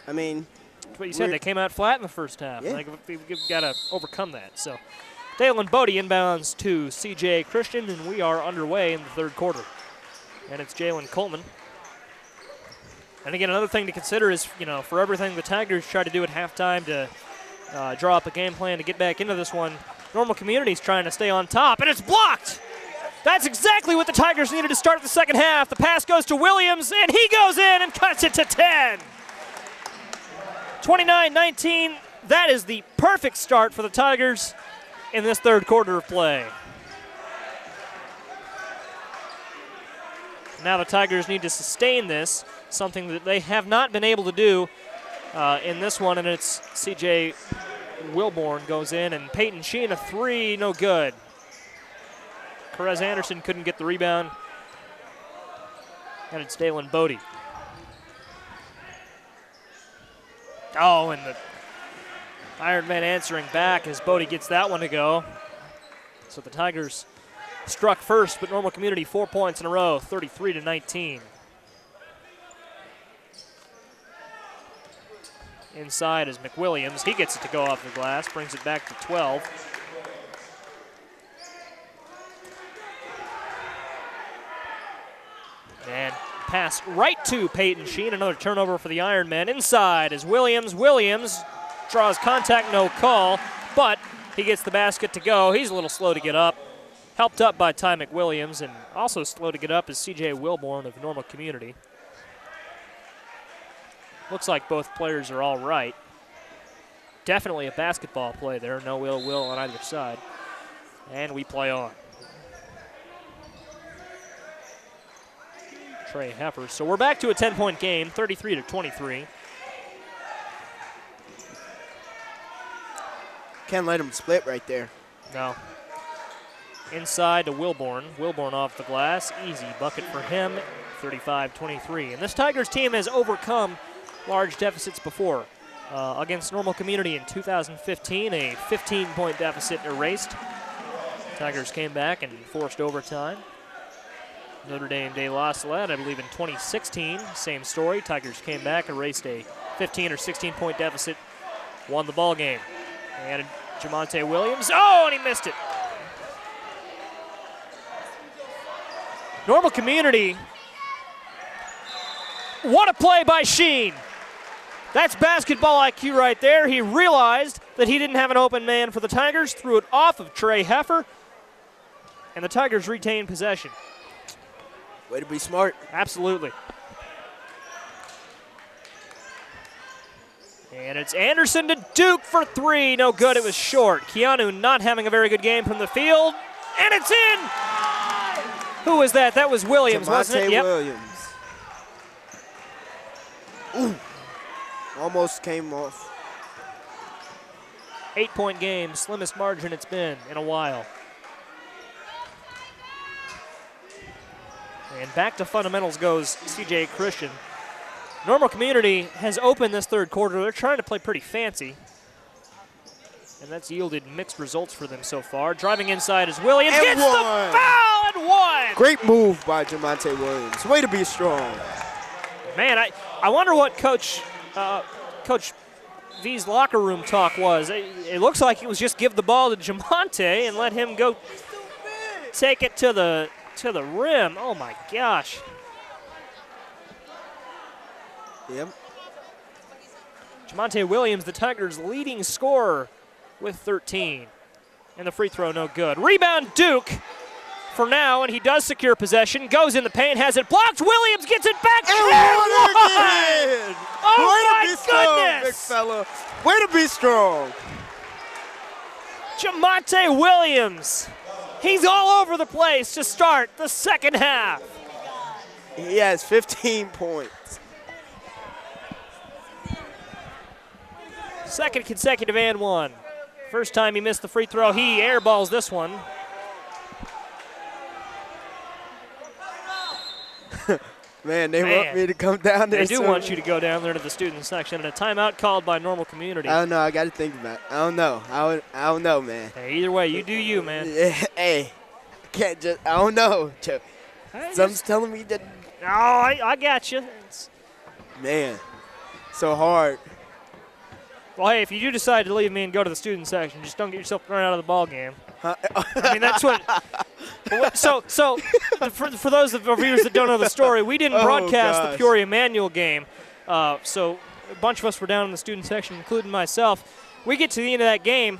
I mean, that's what you said. They came out flat in the first half. Yeah. We've got to overcome that. So Dalen Bodie inbounds to CJ Christian, and we are underway in the third quarter. And it's Jalen Coleman. And again, another thing to consider is, for everything the Tigers try to do at halftime to draw up a game plan to get back into this one, Normal Community's trying to stay on top, and it's blocked. That's exactly what the Tigers needed to start the second half. The pass goes to Williams, and he goes in and cuts it to 10. 29-19, that is the perfect start for the Tigers in this third quarter of play. Now the Tigers need to sustain this, something that they have not been able to do in this one, and it's C.J. Wilborn goes in, and Peyton Sheen, a three, no good. Perez Anderson couldn't get the rebound, and it's Dalen Bodie. Oh, and the Ironmen answering back as Bodie gets that one to go. So the Tigers struck first, but Normal Community 4 points in a row, 33-19. Inside is McWilliams. He gets it to go off the glass, brings it back to 12. And Pass right to Peyton Sheen. Another turnover for the Ironmen. Inside is Williams. Williams draws contact, no call, but he gets the basket to go. He's a little slow to get up. Helped up by Ty McWilliams, and also slow to get up is C.J. Wilborn of Normal Community. Looks like both players are all right. Definitely a basketball play there. No ill will on either side. And we play on. Trey Heffer. So we're back to a 10-point game, 33-23. Can't let him split right there. No. Inside to Wilborn. Wilborn off the glass. Easy bucket for him, 35-23. And this Tigers team has overcome large deficits before. Against Normal Community in 2015, a 15-point deficit erased. Tigers came back and forced overtime. Notre Dame de lost that, I believe, in 2016. Same story. Tigers came back, erased a 15 or 16-point deficit, won the ball game. And Jamonte Williams. Oh, and he missed it. Normal Community. What a play by Sheen. That's basketball IQ right there. He realized that he didn't have an open man for the Tigers, threw it off of Trey Heffer, and the Tigers retained possession. Way to be smart. Absolutely. And it's Anderson to Duke for three. No good, it was short. Keanu not having a very good game from the field, and it's in! Who was that? That was Williams, wasn't it? Yep. Williams. Ooh. Almost came off. 8-point game, slimmest margin it's been in a while. And back to fundamentals goes C.J. Christian. Normal Community has opened this third quarter. They're trying to play pretty fancy. And that's yielded mixed results for them so far. Driving inside is Williams. And gets the foul and one. Great move by Jamonte Williams. Way to be strong. Man, I wonder what Coach V's locker room talk was. It looks like it was just give the ball to Jamonte and let him go take it to the rim. Oh my gosh. Yep. Jamonte Williams, the Tigers' leading scorer with 13. And the free throw no good. Rebound Duke for now, and he does secure possession. Goes in the paint, has it blocked. Williams gets it back. And one again. Oh Way my to be strong, goodness. big fella. Way to be strong. Jamonte Williams. He's all over the place to start the second half. He has 15 points. Second consecutive and one. First time he missed the free throw, he airballs this one. Man, they want me to come down there. They do want you to go down there to the student section. And a timeout called by Normal Community. I don't know. I got to think about it. I don't know. I don't know, man. Hey, either way, you do you, man. Hey, I can't just. I don't know. Something's telling me that. Oh, I got you. Man, so hard. Well, hey, if you do decide to leave me and go to the student section, just don't get yourself thrown out of the ball game. I mean, that's what. So for those of our viewers that don't know the story, we didn't broadcast the Peoria Manual game. So a bunch of us were down in the student section, including myself. We get to the end of that game.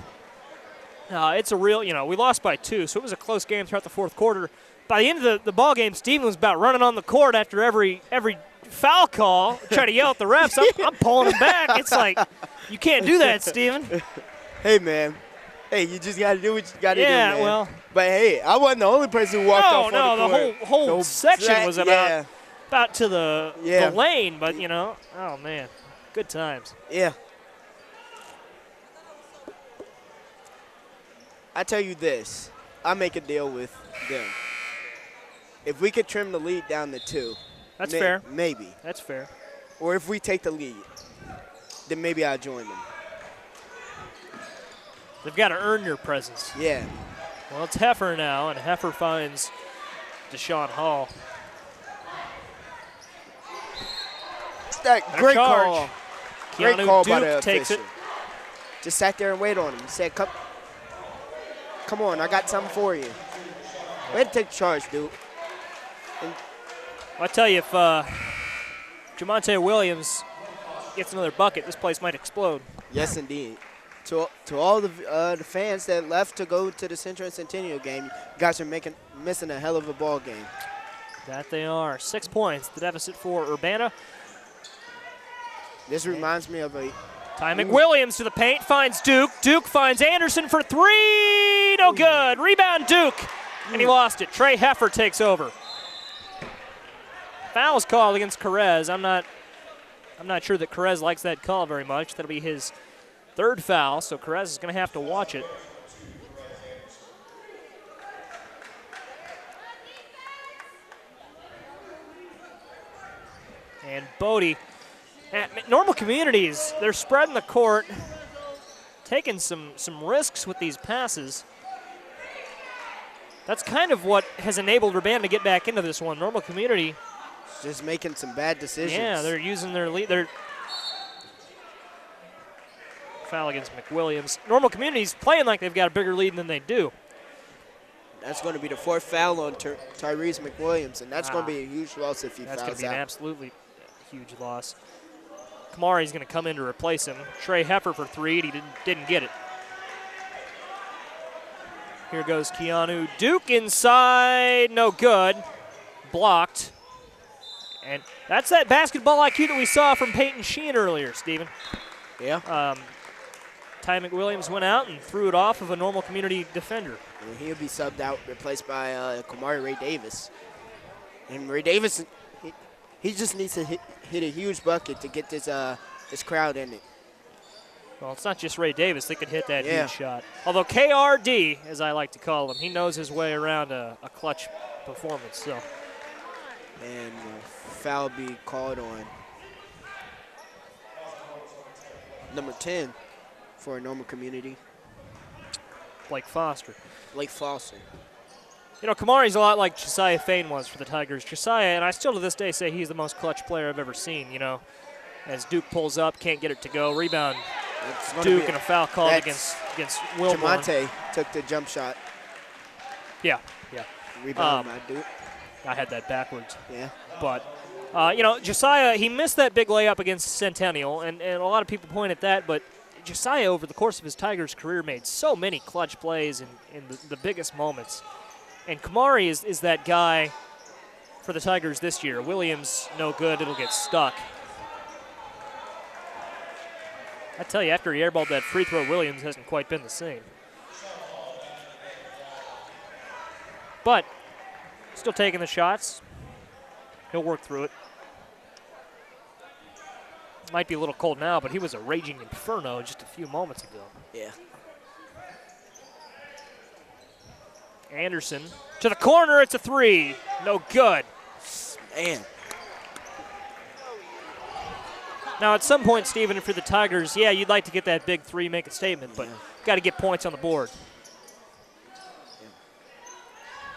It's a real, we lost by 2, so it was a close game throughout the fourth quarter. By the end of the ball game, Steven was about running on the court after every foul call, trying to yell at the refs. I'm pulling him back. It's like, you can't do that, Steven. Hey, man. Hey, you just got to do what you got to do, man. Yeah, well. But, hey, I wasn't the only person who walked off on the court. The whole section was about to the lane, but, oh, man, good times. Yeah. I tell you this. I make a deal with them. If we could trim the lead down to 2. That's fair. Maybe. That's fair. Or if we take the lead, then maybe I'll join them. They've got to earn your presence. Yeah. Well, it's Heffer now, and Heffer finds Deshaun Hall. Great call. Great call by the takes official. Just sat there and waited on him. He said, come on, I got something for you. Way to take charge, dude. I tell you, if Jamonte Williams gets another bucket, this place might explode. Yes, indeed. To all the fans that left to go to the Central and Centennial game, you guys are missing a hell of a ball game. That they are. 6 points, the deficit for Urbana. This reminds me of a... Ty McWilliams to the paint, finds Duke. Duke finds Anderson for three. No good. Rebound Duke. And he lost it. Trey Heffer takes over. Foul's called against Carez. I'm not sure that Carez likes that call very much. That'll be his third foul, so Carez is going to have to watch it. And Bodie, at Normal Communities, they're spreading the court, taking some risks with these passes. That's kind of what has enabled Urbana to get back into this one. Normal Community just making some bad decisions. Yeah, they're using their lead. They're foul against McWilliams. Normal Community's playing like they've got a bigger lead than they do. That's going to be the fourth foul on Tyrese McWilliams, and that's going to be a huge loss if he fouls out. That's going to be an absolutely huge loss. Kamari's going to come in to replace him. Trey Heffer for three, and he didn't get it. Here goes Keanu. Duke inside, no good. Blocked. And that's that basketball IQ that we saw from Peyton Sheehan earlier, Stephen. Yeah. Ty McWilliams went out and threw it off of a Normal Community defender. And he'll be subbed out, replaced by Kamari Ray Davis. And Ray Davis, he just needs to hit a huge bucket to get this crowd in it. Well, it's not just Ray Davis that could hit that huge shot. Although KRD, as I like to call him, he knows his way around a clutch performance. So. And foul be called on number 10 for a Normal Community. Blake Foster. Blake Foster. You know, Kamari's a lot like Josiah Fain was for the Tigers. Josiah, and I still to this day say he's the most clutch player I've ever seen, you know. As Duke pulls up, can't get it to go. Rebound Duke and a foul called against Wilborn. Jamonte took the jump shot. Yeah. Rebound by Duke. I had that backwards. Yeah. But, you know, Josiah, he missed that big layup against Centennial, and a lot of people point at that, but Josiah, over the course of his Tigers career, made so many clutch plays in the biggest moments. And Kamari is that guy for the Tigers this year. Williams, no good. It'll get stuck. I tell you, after he airballed that free throw, Williams hasn't quite been the same. But still taking the shots. He'll work through it. Might be a little cold now, but he was a raging inferno just a few moments ago. Yeah. Anderson to the corner. It's a three. No good. Man. Now, at some point, Stephen, for the Tigers, yeah, you'd like to get that big three, make a statement, but got to get points on the board.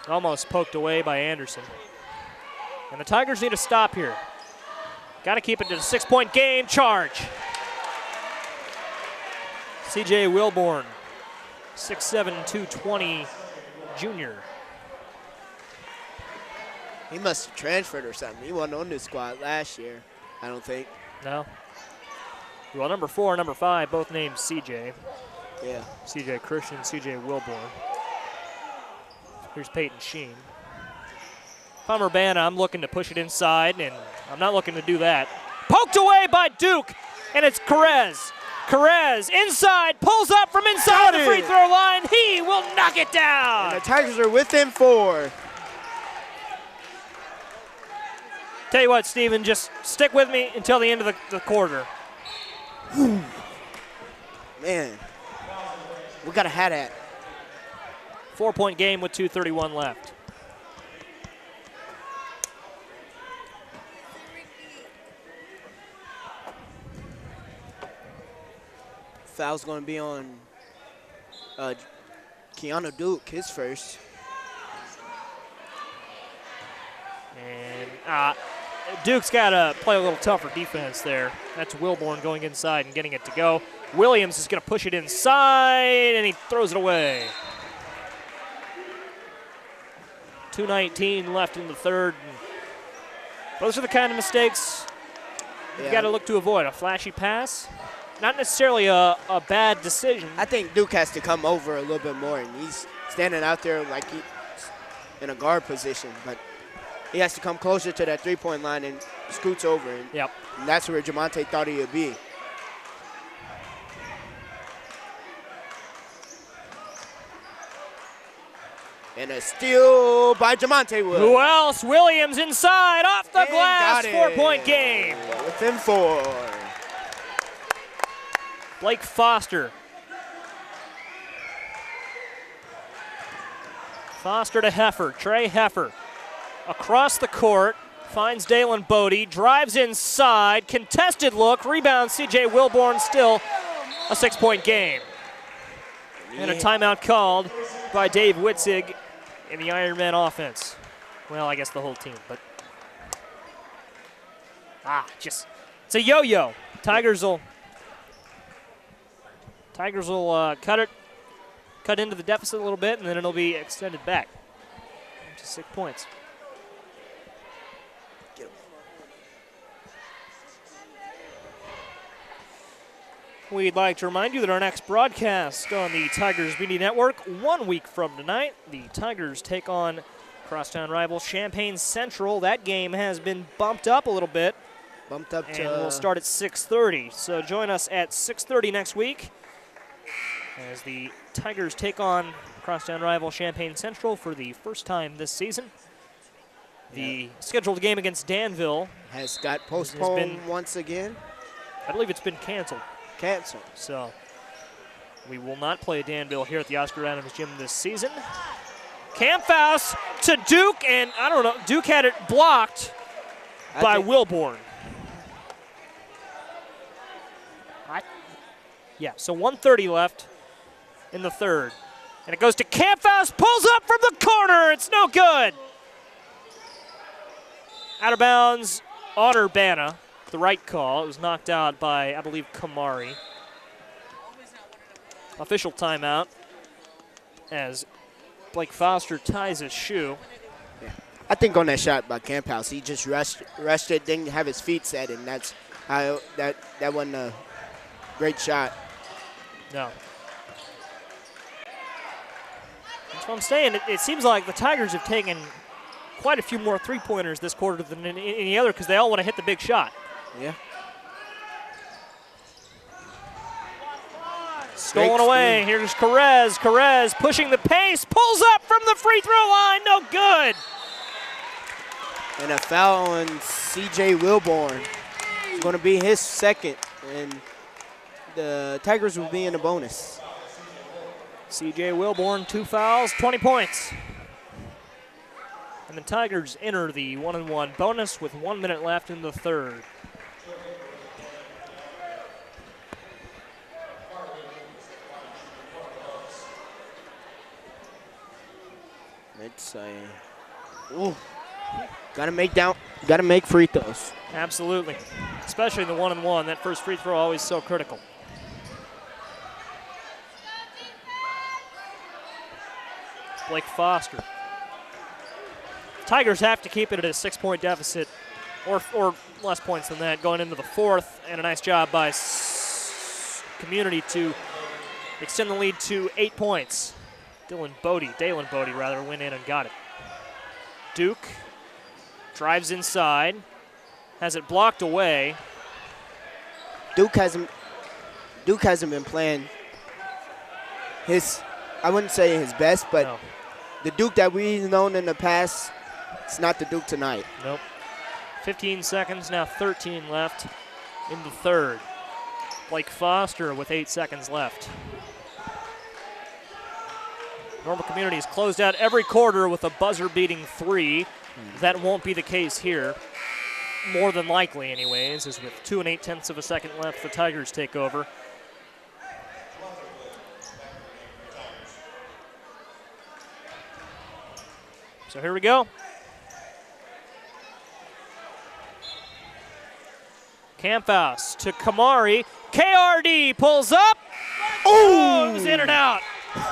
Almost poked away by Anderson. And the Tigers need to stop here. Got to keep it to the 6-point game. Charge. C.J. Wilborn, 6'7", 220 junior. He must have transferred or something. He wasn't on this squad last year, I don't think. No. Well, number 4 and number 5, both named C.J. Yeah. C.J. Christian, C.J. Wilborn. Here's Peyton Sheen. If I'm Urbana, I'm looking to push it inside, and I'm not looking to do that. Poked away by Duke, and it's Carez. Carez inside, pulls up from inside the free throw line. He will knock it down. And the Tigers are within 4. Tell you what, Steven, just stick with me until the end of the quarter. Man, we got to have that. 4-point game with 2:31 left. Foul's going to be on Keanu Duke, his first. And Duke's got to play a little tougher defense there. That's Wilborn going inside and getting it to go. Williams is going to push it inside, and he throws it away. 2:19 left in the third. Those are the kind of mistakes you got to look to avoid. A flashy pass, not necessarily a bad decision. I think Duke has to come over a little bit more, and he's standing out there like he's in a guard position, but he has to come closer to that three-point line and scoots over. And that's where Jamonte thought he would be. And a steal by Jamonte Williams. Who else? Williams inside, off the glass, 4-point game. Within 4. Blake Foster. Foster to Heffer, Trey Heffer. Across the court, finds Dalen Bodie, drives inside, contested look, rebound C.J. Wilborn, still a 6-point game. And a timeout called by Dave Witzig in the Ironmen offense. Well, I guess the whole team, but it's a yo-yo. Tigers will cut into the deficit a little bit, and then it'll be extended back to 6 points. We'd like to remind you that our next broadcast on the Tigers Media Network, 1 week from tonight, the Tigers take on crosstown rival Champaign Central. That game has been bumped up a little bit. And we'll start at 6:30. So join us at 6:30 next week as the Tigers take on crosstown rival Champaign Central for the first time this season. The scheduled game against Danville has got postponed once again. I believe it's been canceled. So we will not play Danville here at the Oscar Adams Gym this season. Camphouse to Duke, and I don't know, Duke had it blocked by Wilborn. So 1:30 left in the third. And it goes to Camphouse, pulls up from the corner, it's no good. Out of bounds on Urbana. The right call. It was knocked out by, I believe, Kamari. Official timeout as Blake Foster ties his shoe. I think on that shot by Camphouse, he just rushed it, didn't have his feet set, and that's how that wasn't a great shot. No. That's what I'm saying. It seems like the Tigers have taken quite a few more three-pointers this quarter than any other because they all want to hit the big shot. Yeah. Stolen away. Here's Carez. Carez pushing the pace. Pulls up from the free throw line. No good. And a foul on C.J. Wilborn. It's going to be his second. And the Tigers will be in a bonus. C.J. Wilborn, 2 fouls, 20 points. And the Tigers enter the 1-1 bonus with 1 minute left in the third. It's gotta make free throws. Absolutely, especially in the 1-1. That first free throw always so critical. Blake Foster. Tigers have to keep it at a 6-point deficit, or less points than that, going into the fourth. And a nice job by Community to extend the lead to 8 points. Dalen Bodie went in and got it. Duke drives inside, has it blocked away. Duke hasn't been playing I wouldn't say his best, but no. The Duke that we've known in the past, it's not the Duke tonight. Nope. 15 seconds, now 13 left in the third. Blake Foster with 8 seconds left. Normal Community has closed out every quarter with a buzzer-beating 3. That won't be the case here. More than likely, anyways, as with 2 8/10 of a second left, the Tigers take over. So here we go. Camphouse to Kamari. KRD pulls up. Oh, it was in and out.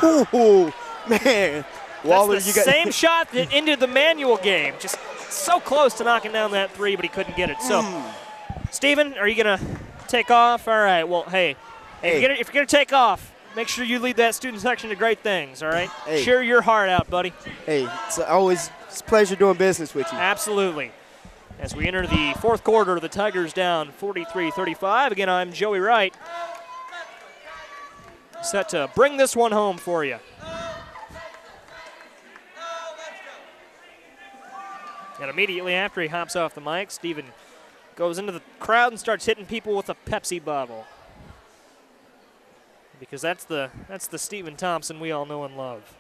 Ooh, man. Waller, that's the same shot that ended the Manual game. Just so close to knocking down that three, but he couldn't get it. So, Steven, are you going to take off? All right, well, hey. If you're going to take off, make sure you lead that student section to great things, all right? Hey. Share your heart out, buddy. Hey, it's a pleasure doing business with you. Absolutely. As we enter the fourth quarter, the Tigers down 43-35. Again, I'm Joey Wright. Set to bring this one home for you. And immediately after he hops off the mic, Steven goes into the crowd and starts hitting people with a Pepsi bottle. Because that's the Steven Thompson we all know and love.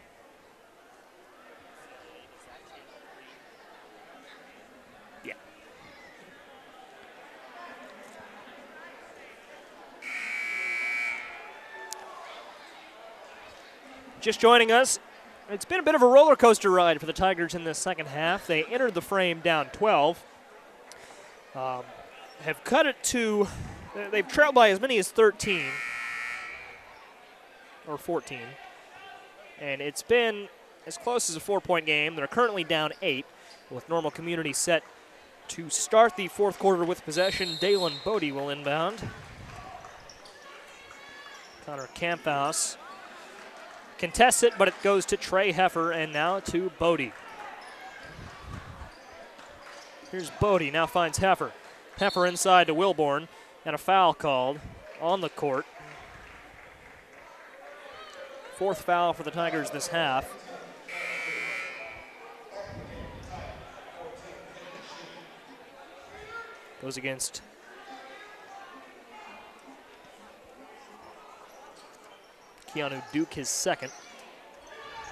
Yeah. Just joining us, it's been a bit of a roller coaster ride for the Tigers in this second half. They entered the frame down 12. Have cut it to, they've trailed by as many as 13. Or 14. And it's been as close as a 4-point game. They're currently down 8, with Normal Community set to start the fourth quarter with possession. Dalen Bodie will inbound. Connor Camphouse contests it, but it goes to Trey Heffer and now to Bodie. Here's Bodie, now finds Heffer. Heffer inside to Wilborn, and a foul called on the court. Fourth foul for the Tigers this half. Goes against Keanu Duke, his second.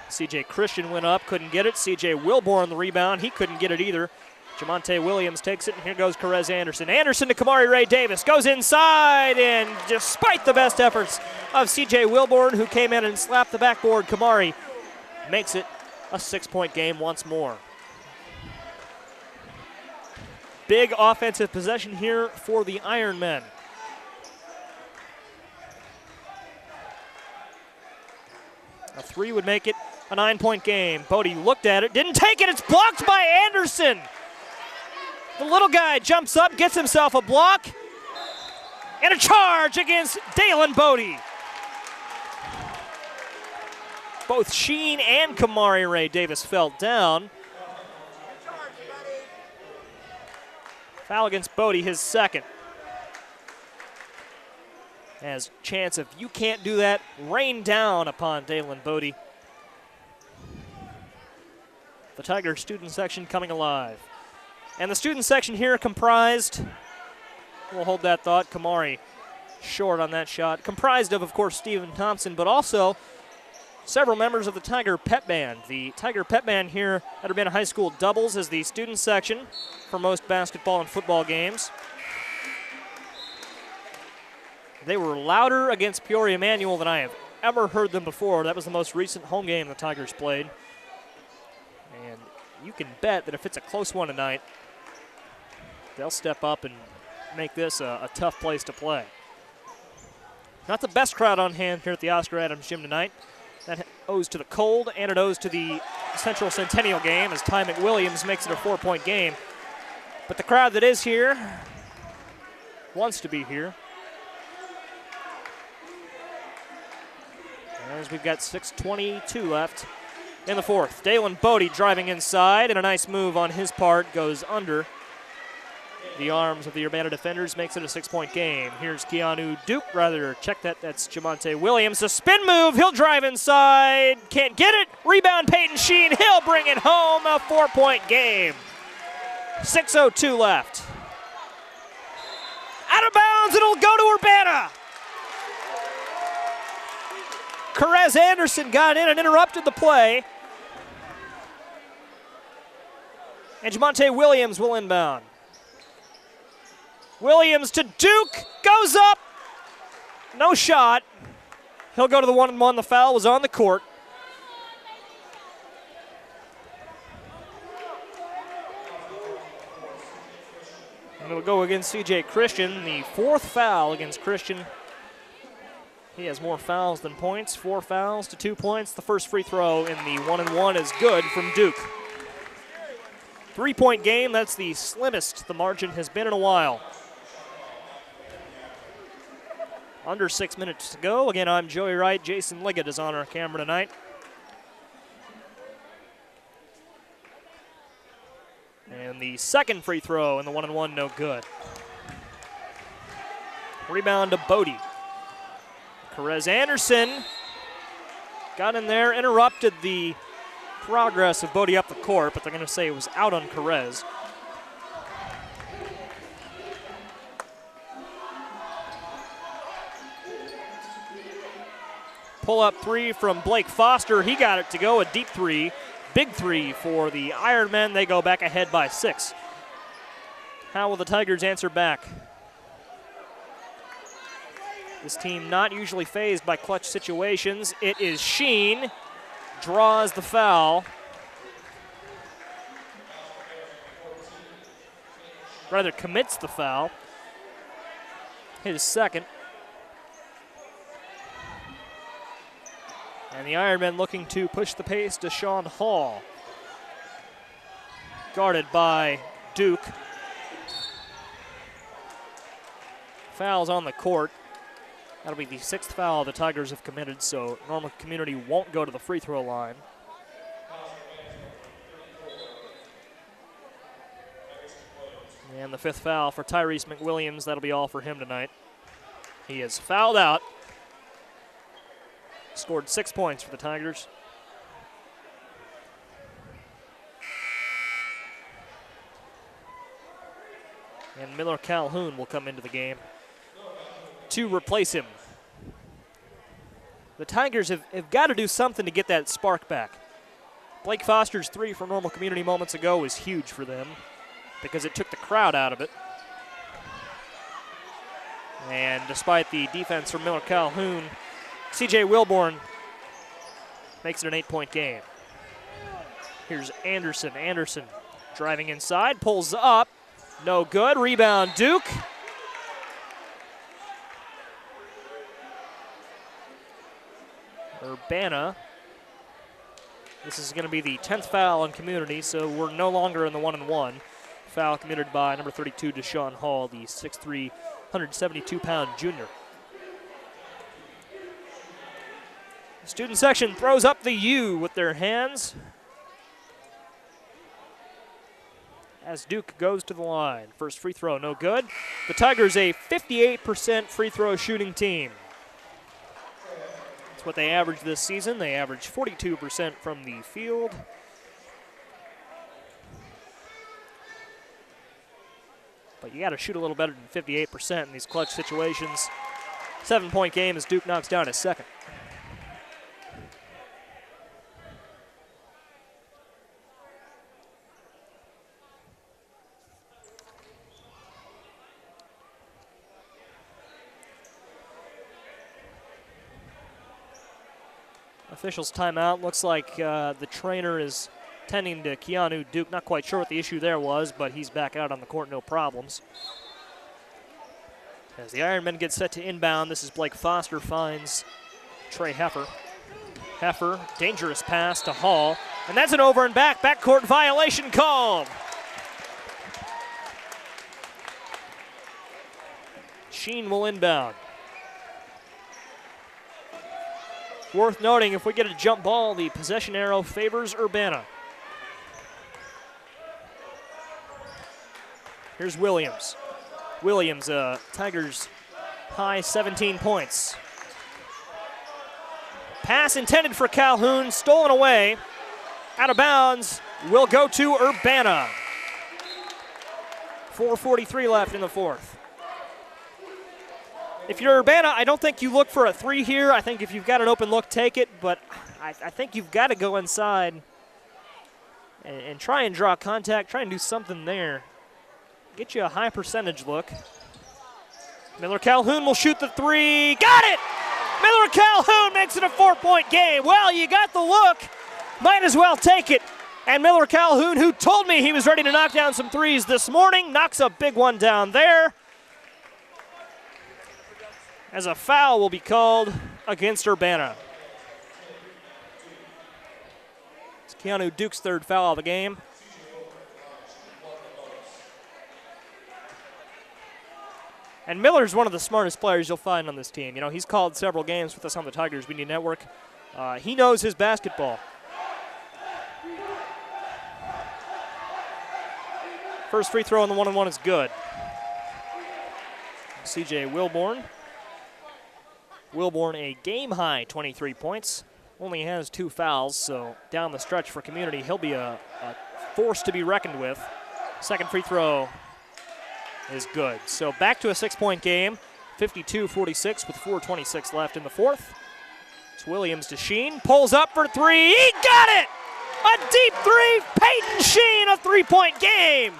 C.J. Christian went up, couldn't get it. C.J. Wilborn the rebound, he couldn't get it either. Jamonte Williams takes it, and here goes Carez Anderson. Anderson to Kamari Ray Davis, goes inside, and despite the best efforts of C.J. Wilborn, who came in and slapped the backboard, Kamari makes it a 6-point game once more. Big offensive possession here for the Ironmen. A three would make it a 9-point game. Bodie looked at it, didn't take it, it's blocked by Anderson. The little guy jumps up, gets himself a block, and a charge against Dalen Bodie. Both Sheen and Kamari Ray Davis fell down. Foul against Bodie, his second. As chance of you can't do that rain down upon Dalen Bodie. The Tiger student section coming alive. And the student section here comprised, we'll hold that thought, Kamari short on that shot. Comprised of course, Steven Thompson, but also several members of the Tiger Pep Band. The Tiger Pep Band here at Urbana High School doubles as the student section for most basketball and football games. They were louder against Peoria Manual than I have ever heard them before. That was the most recent home game the Tigers played. And you can bet that if it's a close one tonight, they'll step up and make this a tough place to play. Not the best crowd on hand here at the Oscar Adams Gym tonight. That owes to the cold, and it owes to the Central Centennial game as Ty McWilliams makes it a 4-point game. But the crowd that is here wants to be here. As we've got 6:22 left in the fourth. Dalen Bodie driving inside, and a nice move on his part goes under the arms of the Urbana defenders, makes it a 6-point game. Here's Keanu Duke, check that, that's Jamonte Williams. A spin move, he'll drive inside, can't get it. Rebound Peyton Sheen, he'll bring it home, a 4-point game. 6:02 left. Out of bounds, it'll go to Urbana. Carez Anderson got in and interrupted the play. And Jamonte Williams will inbound. Williams to Duke, goes up, no shot. He'll go to the 1-and-1, the foul was on the court. And it'll go against C.J. Christian, the fourth foul against Christian. He has more fouls than points, 4 fouls to 2 points. The first free throw in the 1-and-1 is good from Duke. 3-point game, that's the slimmest the margin has been in a while. Under 6 minutes to go. Again, I'm Joey Wright. Jason Liggett is on our camera tonight. And the second free throw in the 1-and-1, no good. Rebound to Bodie. Perez Anderson got in there, interrupted the progress of Bodie up the court, but they're going to say it was out on Perez. Pull-up three from Blake Foster. He got it to go, a deep three. Big three for the Ironmen. They go back ahead by 6. How will the Tigers answer back? This team not usually fazed by clutch situations. It is Sheen. Draws the foul. Rather commits the foul. His second. And the Ironmen looking to push the pace to Sean Hall. Guarded by Duke. Fouls on the court. That'll be the 6th foul the Tigers have committed, so Normal Community won't go to the free throw line. And the 5th foul for Tyrese McWilliams. That'll be all for him tonight. He is fouled out. Scored 6 points for the Tigers. And Miller Calhoun will come into the game to replace him. The Tigers have got to do something to get that spark back. Blake Foster's 3 from Normal Community moments ago was huge for them because it took the crowd out of it. And despite the defense from Miller Calhoun, C.J. Wilborn makes it an 8-point game. Here's Anderson. Anderson driving inside, pulls up. No good. Rebound, Duke. Urbana. This is going to be the 10th foul in Community, so we're no longer in the 1-and-1. Foul committed by number 32, Deshaun Hall, the 6'3", 172-pound junior. Student section throws up the U with their hands as Duke goes to the line. First free throw, no good. The Tigers a 58% free throw shooting team. That's what they averaged this season. They averaged 42% from the field. But you got to shoot a little better than 58% in these clutch situations. 7-point game as Duke knocks down his second. Officials timeout. Looks like the trainer is tending to Keanu Duke. Not quite sure what the issue there was, but he's back out on the court, no problems. As the Ironmen get set to inbound, this is Blake Foster finds Trey Heffer. Heffer, dangerous pass to Hall, and that's an over and backcourt violation called. Sheen will inbound. Worth noting, if we get a jump ball, the possession arrow favors Urbana. Here's Williams. Williams, Tigers high 17 points. Pass intended for Calhoun, stolen away. Out of bounds, will go to Urbana. 4:43 left in the fourth. If you're Urbana, I don't think you look for a 3 here. I think if you've got an open look, take it. But I think you've got to go inside and try and draw contact, try and do something there. Get you a high percentage look. Miller Calhoun will shoot the 3. Got it! Miller Calhoun makes it a 4-point game. Well, you got the look. Might as well take it. And Miller Calhoun, who told me he was ready to knock down some 3s this morning, knocks a big one down there. As a foul will be called against Urbana. It's Keanu Duke's 3rd foul of the game. And Miller's one of the smartest players you'll find on this team. You know, he's called several games with us on the Tigers Media Network. He knows his basketball. First free throw on the 1-on-1 is good. C.J. Wilborn. Wilborn a game-high 23 points. Only has 2 fouls, so down the stretch for Community, he'll be a force to be reckoned with. Second free throw is good. So back to a 6-point game, 52-46 with 4:26 left in the fourth. It's Williams to Sheen, pulls up for 3, he got it! A deep 3, Peyton Sheen, a 3-point game!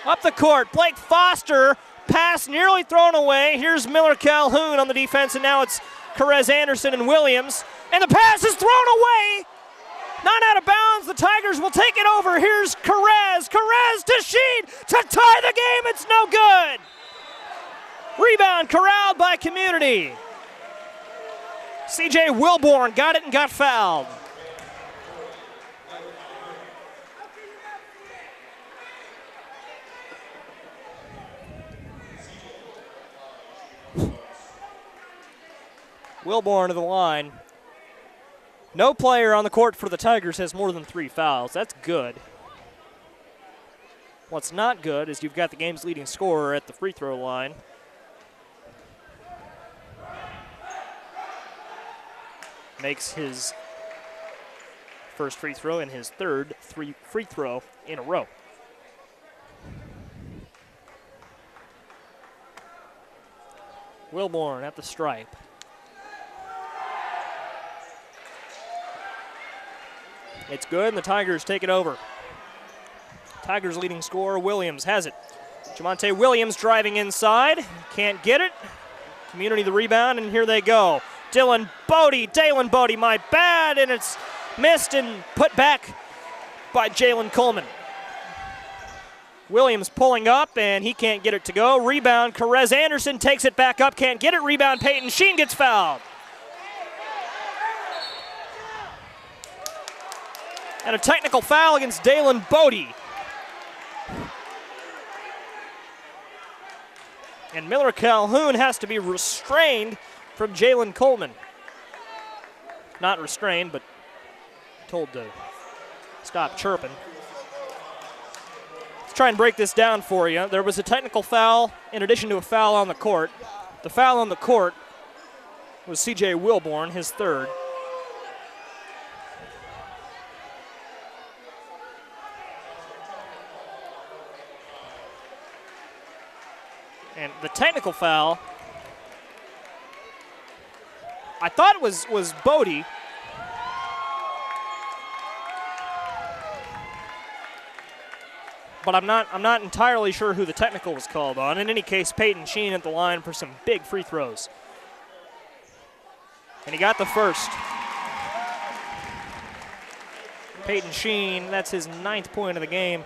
Up the court, Blake Foster, pass nearly thrown away. Here's Miller Calhoun on the defense, and now it's Carez Anderson and Williams. And the pass is thrown away. Not out of bounds. The Tigers will take it over. Here's Carez. Carez to Sheen to tie the game. It's no good. Rebound corralled by Community. C.J. Wilborn got it and got fouled. Wilborn to the line. No player on the court for the Tigers has more than 3 fouls. That's good. What's not good is you've got the game's leading scorer at the free throw line. Makes his first free throw and his third free throw in a row. Wilborn at the stripe. It's good, and the Tigers take it over. Tigers leading scorer, Williams has it. Jamonte Williams driving inside. Can't get it. Community the rebound, and here they go. Dalen Bodie, my bad, and it's missed and put back by Jalen Coleman. Williams pulling up, and he can't get it to go. Rebound, Carez Anderson takes it back up, can't get it. Rebound, Peyton Sheen gets fouled. And a technical foul against Dalen Bodie. And Miller Calhoun has to be restrained from Jalen Coleman. Not restrained, but told to stop chirping. Let's try and break this down for you. There was a technical foul in addition to a foul on the court. The foul on the court was C.J. Wilborn, his third. And the technical foul, I thought it was Bodie. But I'm not entirely sure who the technical was called on. In any case, Peyton Sheen at the line for some big free throws. And he got the first. Peyton Sheen, that's his 9th point of the game.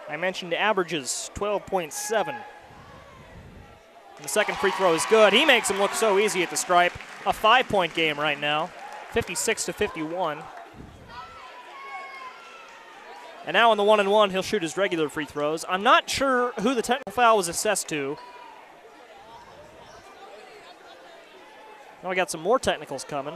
I mentioned averages 12.7. The second free throw is good. He makes him look so easy at the stripe. A 5-point game right now, 56-51. And now on the 1-and-1, he'll shoot his regular free throws. I'm not sure who the technical foul was assessed to. Now we got some more technicals coming.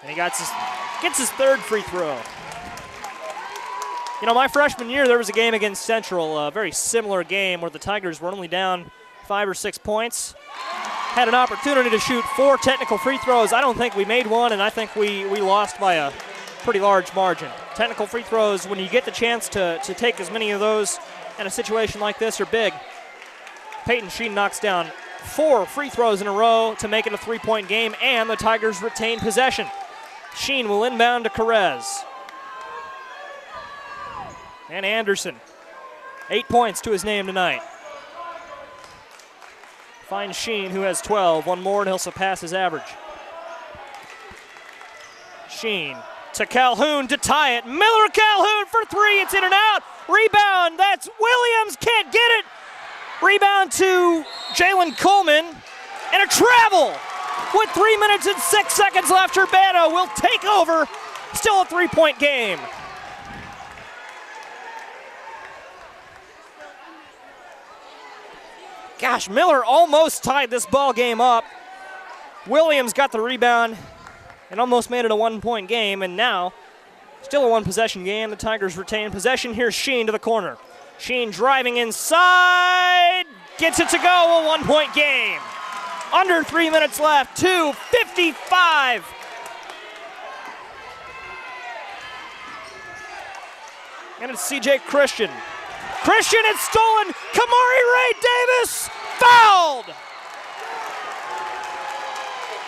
And he gets his third free throw. You know, my freshman year, there was a game against Central, a very similar game where the Tigers were only down 5 or 6 points. Had an opportunity to shoot 4 technical free throws. I don't think we made one, and I think we lost by a pretty large margin. Technical free throws, when you get the chance to take as many of those in a situation like this, are big. Peyton Sheen knocks down 4 free throws in a row to make it a 3-point game, and the Tigers retain possession. Sheen will inbound to Carez. And Anderson, 8 points to his name tonight. Finds Sheen, who has 12. One more and he'll surpass his average. Sheen to Calhoun to tie it. Miller Calhoun for 3. It's in and out. Rebound. That's Williams. Can't get it. Rebound to Jalen Coleman. And a travel. With 3 minutes and 6 seconds left, Urbana will take over. Still a 3-point game. Gosh, Miller almost tied this ball game up. Williams got the rebound and almost made it a 1-point game, and now still a one-possession game. The Tigers retain possession. Here's Sheen to the corner. Sheen driving inside, gets it to go, a 1-point game. Under 3 minutes left, 2:55. And it's C.J. Christian. Christian, it's stolen. Kamari Ray Davis fouled.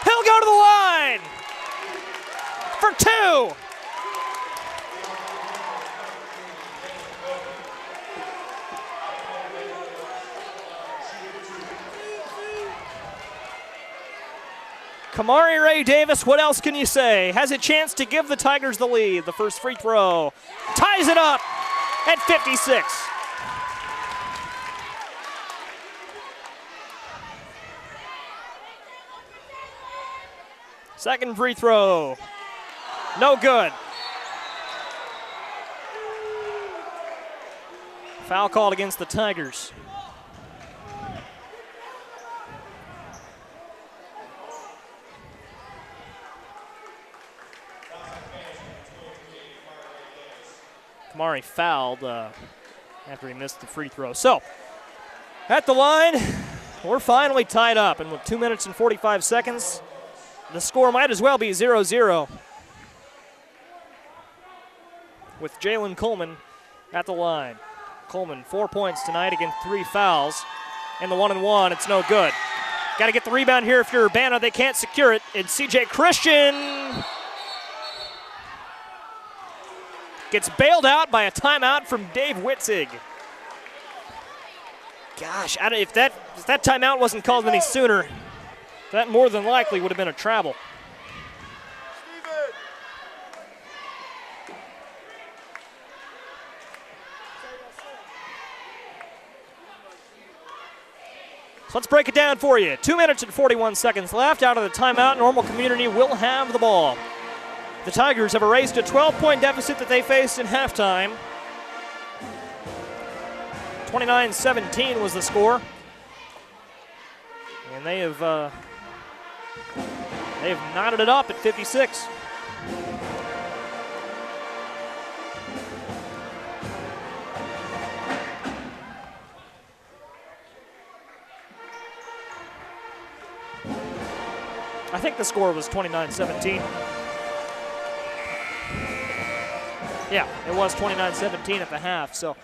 He'll go to the line for 2. Kamari Ray Davis, what else can you say? Has a chance to give the Tigers the lead. The first free throw ties it up at 56. Second free throw, no good. Foul called against the Tigers. Kamari fouled after he missed the free throw. So, at the line, we're finally tied up, and with 2 minutes and 45 seconds, the score might as well be 0-0 with Jalen Coleman at the line. Coleman, 4 points tonight against 3 fouls, and the 1-and-1, it's no good. Got to get the rebound here if you're Urbana. They can't secure it, and C.J. Christian gets bailed out by a timeout from Dave Witzig. Gosh, if that timeout wasn't called any sooner, that more than likely would have been a travel. So let's break it down for you. 2 minutes and 41 seconds left. Out of the timeout, Normal Community will have the ball. The Tigers have erased a 12-point deficit that they faced in halftime. 29-17 was the score. And they've knotted it up at 56. I think the score was 29-17. Yeah, it was 29-17 at the half, so.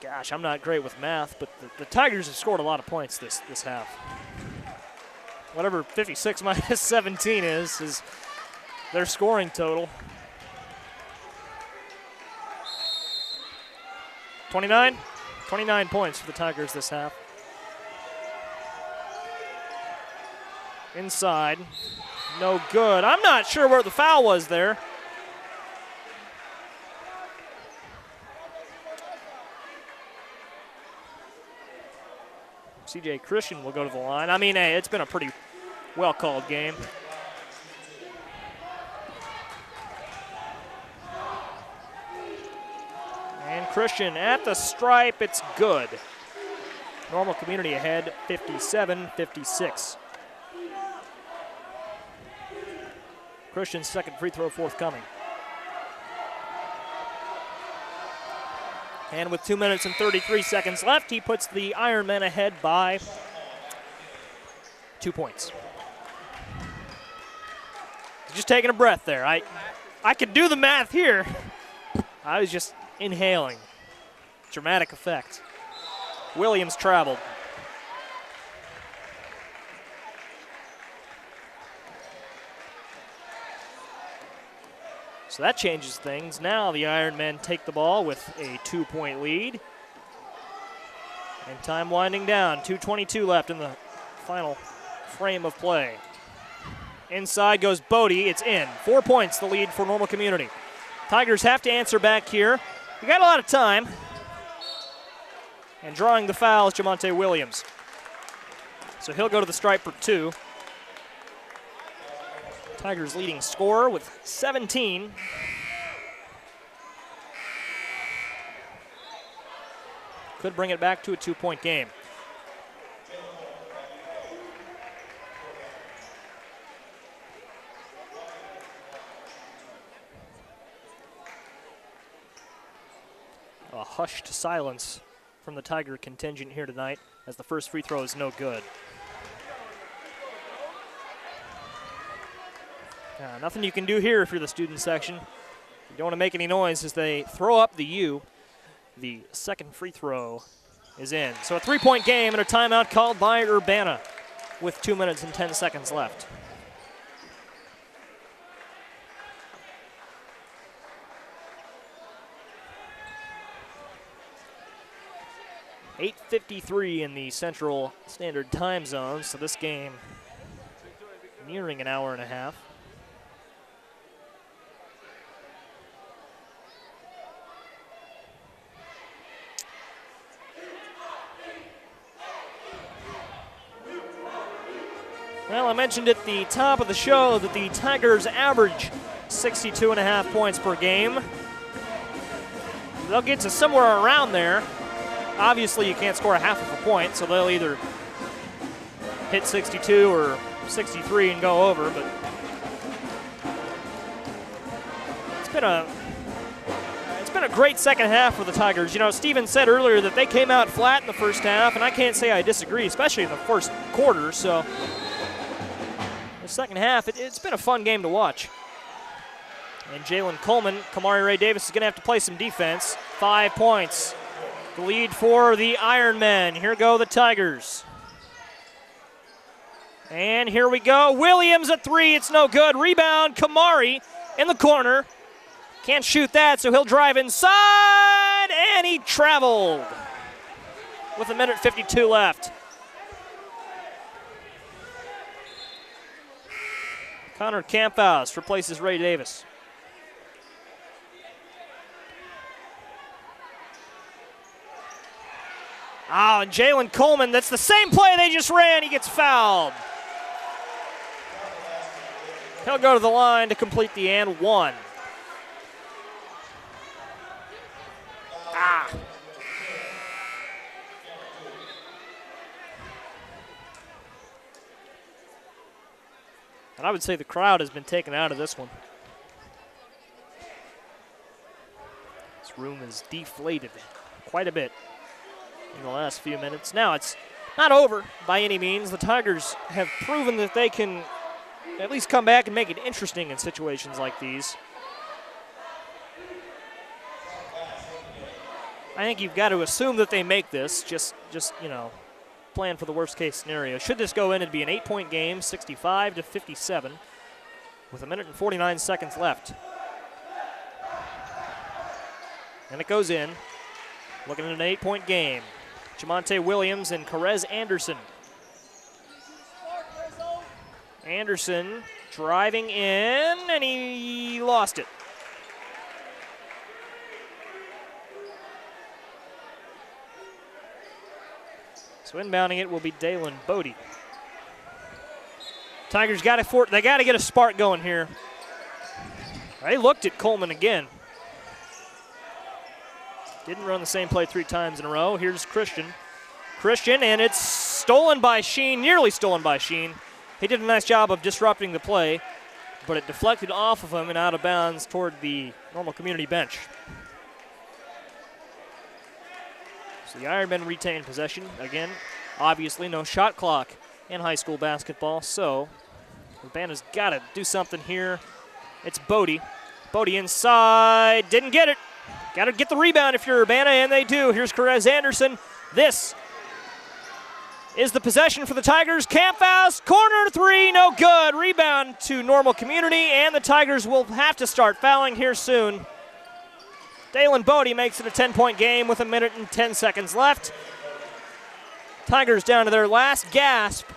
Gosh, I'm not great with math, but the Tigers have scored a lot of points this half. Whatever 56 minus 17 is their scoring total. 29 points for the Tigers this half. Inside, no good. I'm not sure where the foul was there. C.J. Christian will go to the line. I mean, hey, it's been a pretty well-called game. And Christian at the stripe, it's good. Normal Community ahead, 57-56. Christian's second free throw forthcoming. And with 2 minutes and 33 seconds left, he puts the Ironmen ahead by 2 points. Just taking a breath there. I could do the math here. I was just inhaling. Dramatic effect. Williams traveled. So that changes things. Now the Ironmen take the ball with a 2-point lead. And time winding down. 2:22 left in the final frame of play. Inside goes Bodie. It's in. 4 points the lead for Normal Community. Tigers have to answer back here. We got a lot of time. And drawing the foul is Jamonte Williams. So he'll go to the stripe for 2. Tigers leading scorer with 17. Could bring it back to a 2-point game. A hushed silence from the Tiger contingent here tonight as the first free throw is no good. Nothing you can do here if you're the student section. You don't want to make any noise as they throw up the U. The second free throw is in. So a 3-point game and a timeout called by Urbana with 2 minutes and 10 seconds left. .8:53 in the Central Standard Time Zone, so this game nearing an hour and a half. Well, I mentioned at the top of the show that the Tigers average 62.5 points per game. They'll get to somewhere around there. Obviously, you can't score a half of a point, so they'll either hit 62 or 63 and go over, but it's been a great second half for the Tigers. You know, Steven said earlier that they came out flat in the first half, and I can't say I disagree, especially in the first quarter, so the second half, it's been a fun game to watch. And Jalen Coleman, Kamari Ray Davis is going to have to play some defense. 5 points. The lead for the Ironmen. Here go the Tigers. And here we go. Williams at 3. It's no good. Rebound, Kamari in the corner. Can't shoot that, so he'll drive inside, and he traveled with 1:52 left. Connor Camphouse replaces Ray Davis. Oh, and Jalen Coleman, that's the same play they just ran. He gets fouled. He'll go to the line to complete the and one. And I would say the crowd has been taken out of this one. This room is deflated quite a bit in the last few minutes. Now, it's not over by any means. The Tigers have proven that they can at least come back and make it interesting in situations like these. I think you've got to assume that they make this, just you know, plan for the worst case scenario. Should this go in, it'd be an 8-point game, 65-57, with 1:49 seconds left. And it goes in. Looking at an 8-point game. Jamonte Williams and Carez Anderson. Anderson driving in, and he lost it. So inbounding it will be Dalen Bodie. Tigers got they got to get a spark going here. They looked at Coleman again. Didn't run the same play 3 times in a row. Here's Christian. And it's stolen by Sheen, nearly stolen by Sheen. He did a nice job of disrupting the play, but it deflected off of him and out of bounds toward the Normal Community bench. So the Ironmen retain possession. Again, obviously no shot clock in high school basketball, so Urbana's got to do something here. It's Bodie. Bodie inside, didn't get it. Got to get the rebound if you're Urbana, and they do. Here's Carez Anderson. This is the possession for the Tigers. Camphouse, corner 3, no good. Rebound to Normal Community, and the Tigers will have to start fouling here soon. Dalen Bodie makes it a 10-point game with 1:10 seconds left. Tigers down to their last gasp,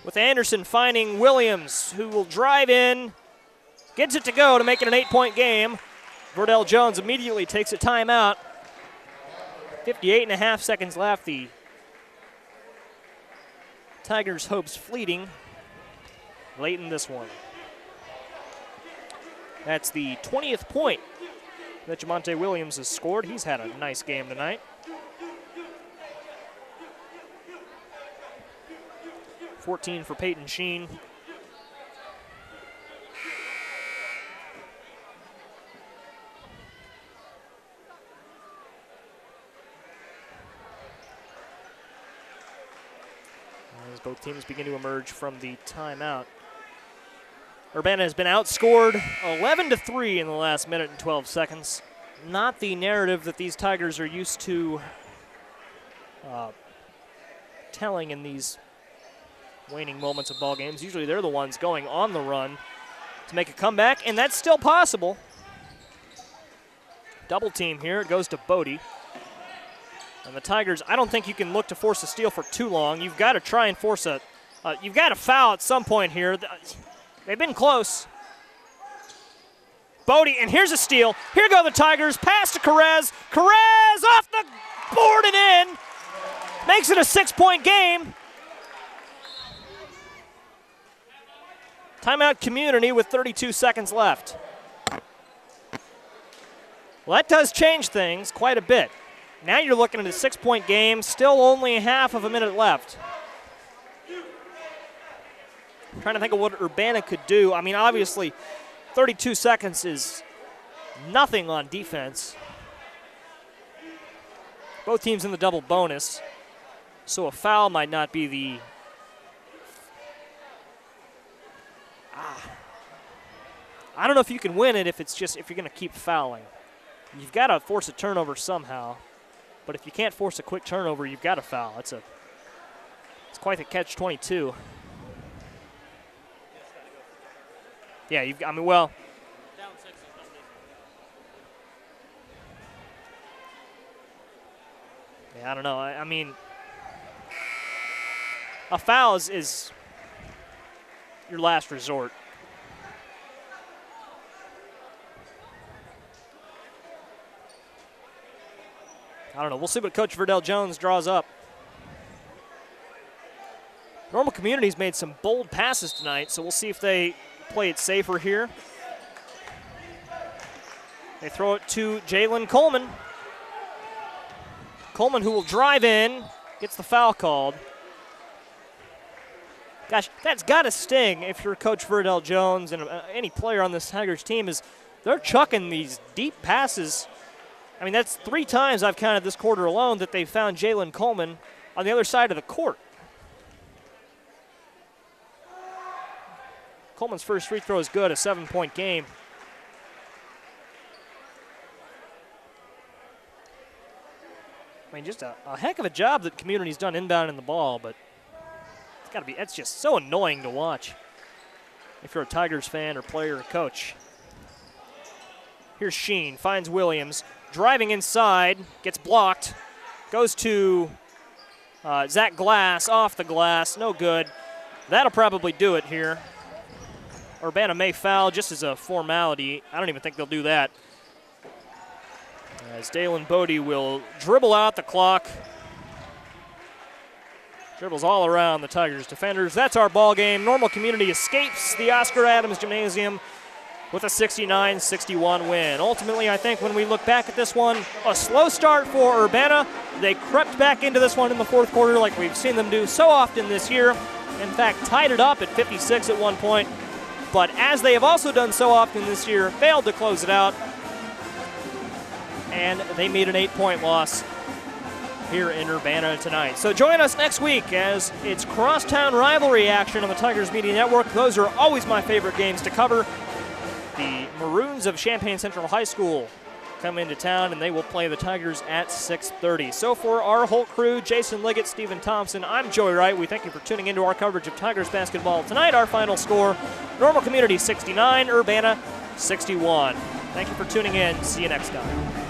with Anderson finding Williams, who will drive in, gets it to go to make it an 8-point game. Verdell Jones immediately takes a timeout. 58.5 seconds left. The Tigers' hopes fleeting late in this one. That's the 20th point that Jamonte Williams has scored. He's had a nice game tonight. 14 for Peyton Sheen. As both teams begin to emerge from the timeout. Urbana has been outscored 11-3 in the last minute and 12 seconds. Not the narrative that these Tigers are used to telling in these waning moments of ball games. Usually they're the ones going on the run to make a comeback, and that's still possible. Double team here. It goes to Bodie. And the Tigers, I don't think you can look to force a steal for too long. You've got to try and force you've got to foul at some point here. They've been close. Bodie, and here's a steal. Here go the Tigers. Pass to Carez. Carez off the board and in. Makes it a 6-point game. Timeout Community with 32 seconds left. Well, that does change things quite a bit. Now you're looking at a 6-point game, still only half of a minute left. I'm trying to think of what Urbana could do. I mean, obviously, 32 seconds is nothing on defense. Both teams in the double bonus, so a foul might not be the... I don't know if you can win it if you're going to keep fouling. You've got to force a turnover somehow. But if you can't force a quick turnover, you've got to foul. It's quite the catch-22. Yeah, well. Yeah, I don't know. I mean, a foul is your last resort. I don't know. We'll see what Coach Verdell Jones draws up. Normal Community's made some bold passes tonight, so we'll see if they play it safer here. They throw it to Jalen Coleman. Coleman, who will drive in, gets the foul called. Gosh, that's got to sting if you're Coach Verdell Jones and any player on this Tigers team. Is they're chucking these deep passes. I mean, that's 3 times I've counted this quarter alone that they've found Jalen Coleman on the other side of the court. Coleman's first free throw is good, a 7-point game. I mean, just a heck of a job that Community's done inbounding the ball, but it's just so annoying to watch if you're a Tigers fan or player or coach. Here's Sheen, finds Williams. Driving inside, gets blocked, goes to Zach Glass, off the glass, no good. That'll probably do it here. Urbana may foul just as a formality. I don't even think they'll do that. As Dalen Bodie will dribble out the clock. Dribbles all around the Tigers defenders. That's our ball game. Normal Community escapes the Oscar Adams Gymnasium with a 69-61 win. Ultimately, I think when we look back at this one, a slow start for Urbana. They crept back into this one in the fourth quarter like we've seen them do so often this year. In fact, tied it up at 56 at one point. But as they have also done so often this year, failed to close it out. And they made an 8-point loss here in Urbana tonight. So join us next week as it's crosstown rivalry action on the Tigers Media Network. Those are always my favorite games to cover. The Maroons of Champaign Central High School come into town, and they will play the Tigers at 6:30. So for our whole crew, Jason Liggett, Stephen Thompson, I'm Joey Wright. We thank you for tuning into our coverage of Tigers basketball tonight. Our final score, Normal Community 69, Urbana 61. Thank you for tuning in. See you next time.